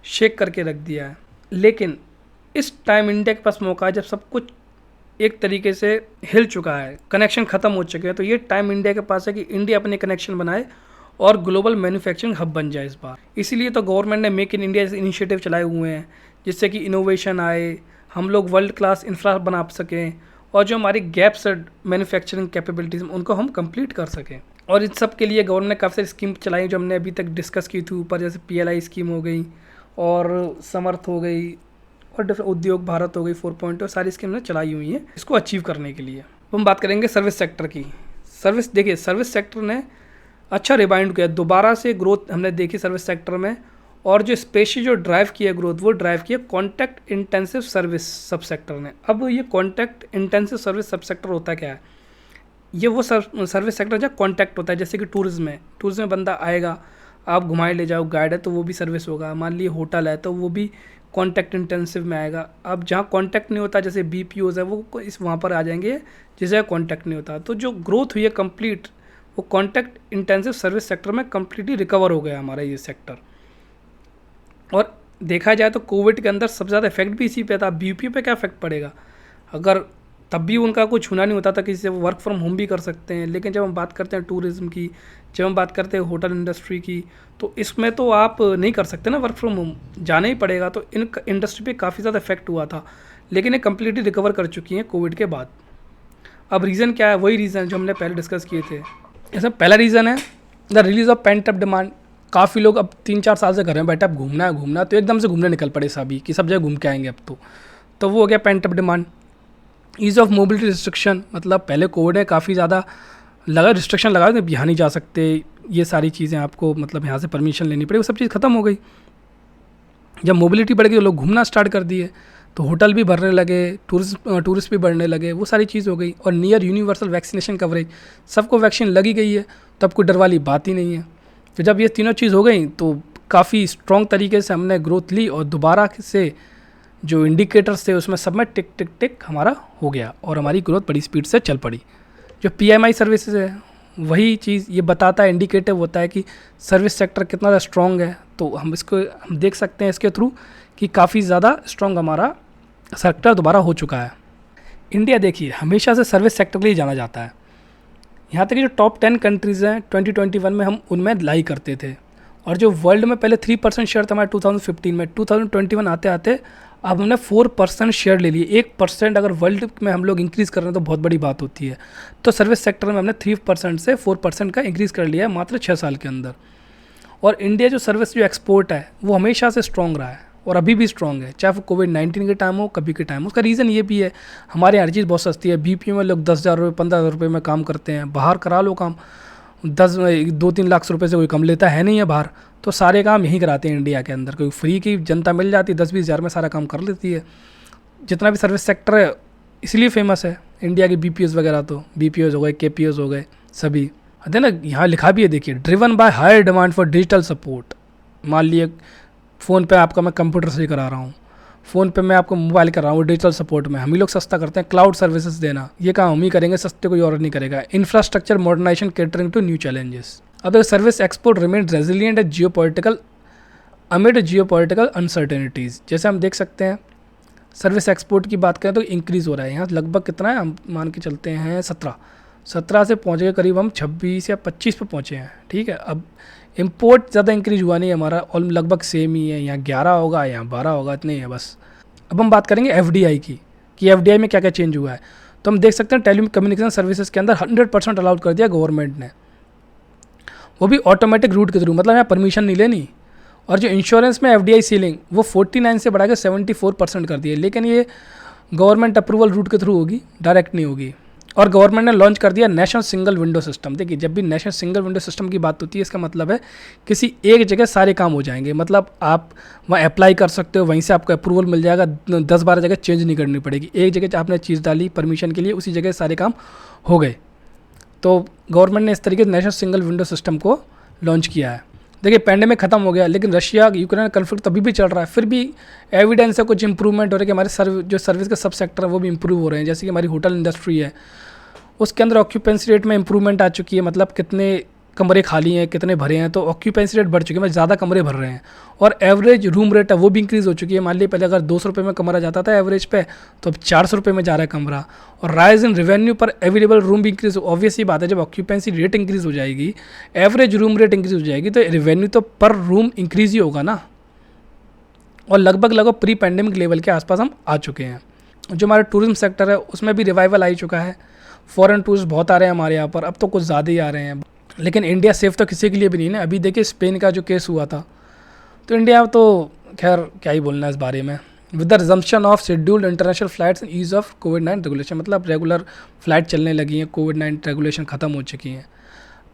शेक करके रख दिया है। लेकिन इस टाइम इंडिया के पास मौका है, जब सब कुछ एक तरीके से हिल चुका है, कनेक्शन ख़त्म हो चुके हैं, तो ये टाइम इंडिया के पास है कि इंडिया अपने कनेक्शन बनाए और ग्लोबल मैन्युफैक्चरिंग हब बन जाए इस बार। इसीलिए तो गवर्नमेंट ने मेक इन इंडिया जैसे इनिशिएटिव चलाए हुए हैं, जिससे कि इनोवेशन आए, हम लोग वर्ल्ड क्लास इंफ्रा बना सकें, और जो हमारी गैप्स है मैन्युफैक्चरिंग कैपेबिलिटीज़ उनको हम कंप्लीट कर सकें। और इन सब के लिए गवर्नमेंट ने काफ़ी सारी स्कीम चलाई जो हमने अभी तक डिस्कस की थी ऊपर, जैसे PLI स्कीम हो गई, और समर्थ हो गई, और उद्योग भारत हो गई 4.0, सारी स्कीम ने चलाई हुई है इसको अचीव करने के लिए। हम बात करेंगे सर्विस सेक्टर की। सर्विस, देखिए सर्विस सेक्टर ने अच्छा रिबाउंड किया, दोबारा से ग्रोथ हमने देखी सर्विस सेक्टर में। और जो स्पेशली जो ड्राइव किया ग्रोथ, वो ड्राइव किया कॉन्टैक्ट इंटेंसिव सर्विस सब सेक्टर ने। अब ये कॉन्टैक्ट इंटेंसिव सर्विस सब सेक्टर होता क्या है, ये वो सर्विस सेक्टर जहाँ कॉन्टैक्ट होता है, जैसे कि टूरिज्म में बंदा आएगा, आप घुमाए ले जाओ, गाइड है तो वो भी सर्विस होगा। मान लीजिए होटल है तो वो भी कॉन्टैक्ट इंटेंसिव में आएगा। अब जहाँ कॉन्टैक्ट नहीं होता, जैसे BPOs है, वो इस वहाँ पर आ जाएंगे जिस जगह कॉन्टैक्ट नहीं होता। तो जो ग्रोथ हुई है कंप्लीट, वो कॉन्टैक्ट इंटेंसिव सर्विस सेक्टर में कम्प्लीटली रिकवर हो गया हमारा ये सेक्टर। और देखा जाए तो कोविड के अंदर सबसे ज़्यादा इफेक्ट भी इसी पे था। BPO पे क्या इफेक्ट पड़ेगा, अगर तब भी उनका कुछ होना नहीं होता था किसी से, वो वर्क फ्रॉम होम भी कर सकते हैं। लेकिन जब हम बात करते हैं टूरिज्म की, जब हम बात करते हैं होटल इंडस्ट्री की, तो इसमें तो आप नहीं कर सकते ना वर्क फ्रॉम होम, जाना ही पड़ेगा। तो इन इंडस्ट्री पे काफ़ी ज़्यादा इफेक्ट हुआ था, लेकिन ये कम्प्लीटली रिकवर कर चुकी हैं कोविड के बाद। अब रीज़न क्या है, वही रीज़न जो हमने पहले डिस्कस किए थे। ऐसा पहला रीज़न है the release of pent up demand. काफ़ी लोग अब 3-4 साल से घर में बैठे, अब घूमना है तो एकदम से घूमने निकल पड़े सभी कि सब जगह घूम के आएंगे अब तो वो हो गया pent up demand. Ease of mobility restriction, मतलब पहले कोविड में काफ़ी ज़्यादा रिस्ट्रिक्शन लगा कि यहाँ नहीं जा सकते, ये सारी चीज़ें आपको मतलब यहाँ से परमिशन लेनी पड़ी, वो सब चीज़ ख़त्म हो गई। जब मोबिलिटी बढ़ गई तो लोग घूमना स्टार्ट कर दिए, तो होटल भी भरने लगे, टूरिस्ट भी बढ़ने लगे, वो सारी चीज़ हो गई। और नियर यूनिवर्सल वैक्सीनेशन कवरेज, सबको वैक्सीन लगी गई है, तब कोई डर वाली बात ही नहीं है। तो जब ये तीनों चीज़ हो गई तो काफ़ी स्ट्रॉन्ग तरीके से हमने ग्रोथ ली, और दोबारा से जो इंडिकेटर्स थे उसमें सब में टिक टिक टिक हमारा हो गया, और हमारी ग्रोथ बड़ी स्पीड से चल पड़ी। जो PMI सर्विसेज है, वही चीज़ ये बताता है, इंडिकेटिव होता है कि सर्विस सेक्टर कितना ज़्यादा स्ट्रॉन्ग है। तो हम देख सकते हैं इसके थ्रू कि काफ़ी ज़्यादा स्ट्रॉन्ग हमारा सेक्टर दोबारा हो चुका है। इंडिया देखिए हमेशा से सर्विस सेक्टर के लिए जाना जाता है। यहाँ तक कि जो टॉप 10 कंट्रीज़ हैं 2021 में हम उनमें लाई करते थे, और जो वर्ल्ड में पहले 3% शेयर था हमारे 2015 में, 2021 आते आते अब हमने 4% शेयर ले लिए। 1% अगर वर्ल्ड में हम लोग इंक्रीज़ कर रहे हैं तो बहुत बड़ी बात होती है। तो सर्विस सेक्टर में हमने 3% से 4% का इंक्रीज़ कर लिया है मात्र 6 साल के अंदर। और इंडिया जो सर्विस जो एक्सपोर्ट है वो हमेशा से स्ट्रॉन्ग रहा है, और अभी भी स्ट्रॉन्ग है, चाहे वो कोविड-19 के टाइम हो, कभी के टाइम हो। उसका रीज़न ये भी है, हमारे यहाँ हर चीज़ बहुत सस्ती है। BPO में लोग 10,000 रुपये 15,000 रुपये में काम करते हैं, बाहर करा लो काम 2-3 लाख रुपये से कोई कम लेता है नहीं है बाहर। तो सारे काम यहीं कराते हैं इंडिया के अंदर, कोई फ्री की जनता मिल जाती है, 10-20 हज़ार में सारा काम कर लेती है। जितना भी सर्विस सेक्टर है इसलिए फेमस है इंडिया के BPOs वगैरह, तो BPOs हो गए, KPOs हो गए, सभी है ना। यहाँ लिखा भी है देखिए, driven by higher demand for digital support. मान लिए फ़ोन पे आपका मैं कंप्यूटर से करा रहा हूँ, फ़ोन पे मैं आपको मोबाइल कर रहा हूँ, डिजिटल सपोर्ट में हम ही लोग सस्ता करते हैं। क्लाउड सर्विसेज देना, ये काम हम ही करेंगे, सस्ते कोई और नहीं करेगा। Infrastructure modernization catering to new challenges. अब service export remain resilient at geopolitical uncertainties. जैसे हम देख सकते हैं सर्विस एक्सपोर्ट की बात करें तो इंक्रीज़ हो रहा है। यहाँ लगभग कितना है, हम मान के चलते हैं 17 से पहुँच गए, करीब हम 26 या 25 पे पहुँचे हैं। ठीक है, अब इंपोर्ट ज़्यादा इंक्रीज हुआ नहीं है हमारा, और लगभग सेम ही है, यहाँ 11 होगा, यहाँ 12 होगा, इतने ही है बस। अब हम बात करेंगे FDI की, कि FDI में क्या क्या चेंज हुआ है। तो हम देख सकते हैं टेली कम्युनिकेशन सर्विसेज के अंदर 100% अलाउड कर दिया गवर्नमेंट ने, वो भी ऑटोमेटिक रूट के थ्रू, मतलब यहाँ परमिशन नहीं लेनी। और जो इंश्योरेंस में FDI सीलिंग वो 49 से बढ़ा के 74% कर दिया, लेकिन ये गवर्नमेंट अप्रूवल रूट के थ्रू होगी, डायरेक्ट नहीं होगी। और गवर्नमेंट ने लॉन्च कर दिया नेशनल सिंगल विंडो सिस्टम। देखिए जब भी नेशनल सिंगल विंडो सिस्टम की बात होती है, इसका मतलब है किसी एक जगह सारे काम हो जाएंगे। मतलब आप वहाँ अप्लाई कर सकते हो, वहीं से आपको अप्रूवल मिल जाएगा, 10-12 जगह चेंज नहीं करनी पड़ेगी। एक जगह आपने चीज़ डाली परमिशन के लिए, उसी जगह सारे काम हो गए। तो गवर्नमेंट ने इस तरीके से नेशनल सिंगल विंडो सिस्टम को लॉन्च किया है। देखिए पेंडेमिक खत्म हो गया, लेकिन रशिया यूक्रेन कन्फ्लिक्ट तभी भी चल रहा है, फिर भी एविडेंस है कुछ इंप्रूवमेंट हो रहा है कि हमारे जो सर्विस के सब सेक्टर है वो भी इंप्रूव हो रहे हैं। जैसे कि हमारी होटल इंडस्ट्री है, उसके अंदर ऑक्यूपेंसी रेट में इंप्रूवमेंट आ चुकी है, मतलब कितने कमरे खाली हैं कितने भरे हैं, तो ऑक्यूपेंसी रेट बढ़ चुकी है, मतलब ज़्यादा कमरे भर रहे हैं। और एवरेज रूम रेट है वो भी इंक्रीज़ हो चुकी है। मान लीजिए पहले अगर 200 रुपये में कमरा जाता था एवरेज पे, तो अब 400 रुपये में जा रहा है कमरा। और राइज इन रेवेन्यू पर अवेलेबल रूम भी इंक्रीज, ऑब्वियस ही बात है, जब ऑक्यूपेंसी रेट इंक्रीज़ हो जाएगी, एवरेज रूम रेट इंक्रीज़ हो जाएगी, तो रेवेन्यू तो पर रूम इंक्रीज़ ही होगा ना। और लगभग प्री पैंडेमिक लेवल के आसपास हम आ चुके हैं। जो हमारा टूरिज्म सेक्टर है उसमें भी रिवाइवल आ ही चुका है, फॉरेन टूरिस्ट बहुत आ रहे हैं हमारे यहाँ पर, अब तो कुछ ज़्यादा ही आ रहे हैं। लेकिन इंडिया सेफ तो किसी के लिए भी नहीं है। अभी देखिए स्पेन का जो केस हुआ था, तो इंडिया तो खैर क्या ही बोलना है इस बारे में। With the resumption of scheduled international flights and ease of कोविड-19 रेगुलेशन, मतलब रेगुलर फ्लाइट चलने लगी हैं, कोविड-19 रेगुलेशन ख़त्म हो चुकी हैं।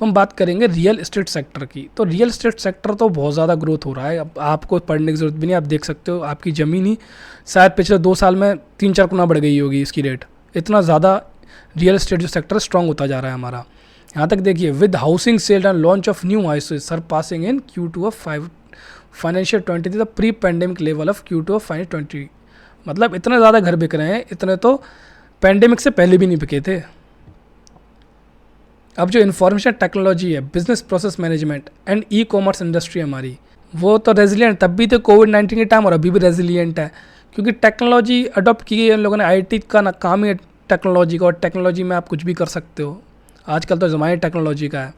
तो हम बात करेंगे रियल एस्टेट सेक्टर की। तो रियल एस्टेट सेक्टर तो बहुत ज़्यादा ग्रोथ हो रहा है, अब आपको पढ़ने की ज़रूरत भी नहीं, आप देख सकते हो आपकी ज़मीन ही शायद पिछले 2 साल में 3-4 गुना बढ़ गई होगी इसकी रेट। इतना ज़्यादा रियल एस्टेट जो सेक्टर स्ट्रॉन्ग होता जा रहा है हमारा। यहाँ तक देखिए, with housing sale and launch of new houses surpassing in Q2 of financial 23 the pre pandemic level of Q2 of financial 20। मतलब इतने ज़्यादा घर बिक रहे हैं, इतने तो पेंडेमिक से पहले भी नहीं बिके थे। अब जो इन्फॉर्मेशन टेक्नोलॉजी है, business process management and e commerce industry हमारी, वो तो रेजिलियंट तब भी थे कोविड-19 के टाइम और अभी भी रेजिलियंट है, क्योंकि टेक्नोलॉजी अडॉप्ट की है इन लोगों ने। आईटी का ना काम ही है टेक्नोलॉजी का, और टेक्नोलॉजी में आप कुछ भी कर सकते हो। आजकल तो ज़माना टेक्नोलॉजी का है।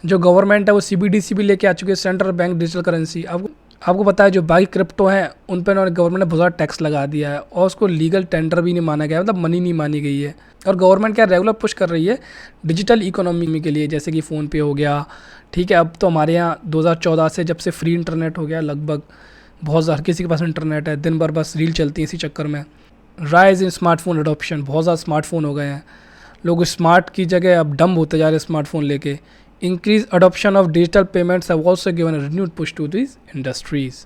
जो गवर्नमेंट है वो CBDC भी लेके आ चुकी है, सेंट्रल बैंक डिजिटल करेंसी। आपको पता है जो बाकी क्रिप्टो हैं उन पर गवर्नमेंट ने बहुत ज़्यादा टैक्स लगा दिया है, और उसको लीगल टेंडर भी नहीं माना गया, मतलब मनी नहीं मानी गई है। और गवर्नमेंट क्या रेगुलर पुश कर रही है डिजिटल इकोनॉमी के लिए, जैसे कि फ़ोनपे हो गया, ठीक है। अब तो हमारे यहाँ 2014 से जब से फ्री इंटरनेट हो गया, लगभग बहुत ज़्यादा किसी के पास इंटरनेट है, दिन भर बस रील चलती है इसी चक्कर में। राइज इन स्मार्टफोन अडोप्शन, बहुत ज़्यादा स्मार्टफोन हो गए हैं, लोग स्मार्ट की जगह अब डम्ब होते जा रहे हैं स्मार्टफोन लेके। Increase adoption of digital payments have also given a renewed push to this industries.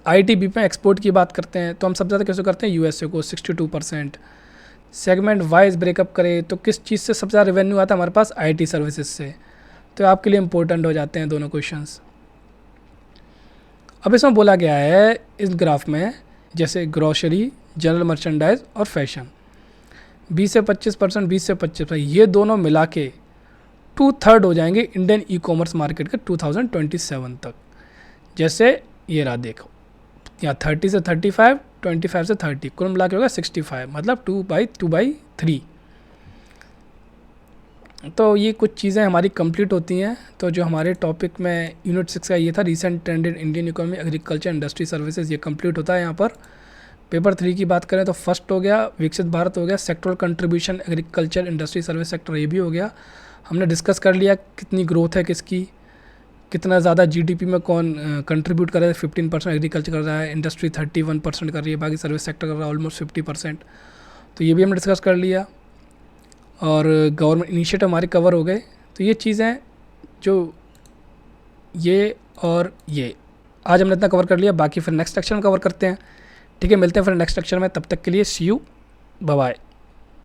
ITB में एक्सपोर्ट की बात करते हैं तो हम सबसे ज़्यादा कैसे करते हैं, USA को 62%। सेगमेंट वाइज ब्रेकअप करें तो किस चीज़ से सबसे ज़्यादा रेवेन्यू आता है हमारे पास, IT सर्विसेज से। तो आपके लिए इंपॉर्टेंट हो जाते हैं दोनों क्वेश्चंस। अब इसमें बोला गया है इस ग्राफ में, जैसे ग्रोसरी, जनरल मर्चेंडाइज और फैशन, 20 से 25%, 20 से 25%, ये दोनों मिला के 2/3 हो जाएंगे इंडियन ई कॉमर्स मार्केट के 2027 तक। जैसे ये रहा, देखो यहाँ 30 से 35, 25 से 30, कुल मिला के होगा 65, मतलब 2/3। तो ये कुछ चीज़ें हमारी कंप्लीट होती हैं। तो जो हमारे टॉपिक में यूनिट 6 का ये था, रिसेंट ट्रेंड इन Indian economy, agriculture, industry, services, ये कंप्लीट होता है यहाँ पर। पेपर 3 की बात करें तो फर्स्ट हो गया विकसित भारत हो गया, sectoral contribution agriculture, industry, service sector, ये भी हो गया। हमने डिस्कस कर लिया कितनी ग्रोथ है किसकी, कितना ज़्यादा GDP में कौन कंट्रीब्यूट कर रहा है। 15% एग्रीकल्चर कर रहा है, इंडस्ट्री 31% कर रही है, बाकी सर्विस सेक्टर कर रहा है ऑलमोस्ट 50%। तो ये भी हमने डिस्कस कर लिया, और गवर्नमेंट इनिशिएटिव हमारे कवर हो गए। तो ये चीज़ें जो ये और ये आज हमने इतना कवर कर लिया, बाकी फिर नेक्स्ट सेक्शन में कवर करते हैं। ठीक है, मिलते हैं फिर नेक्स्ट सेक्शन में, तब तक के लिए सी यू, बाय बाय।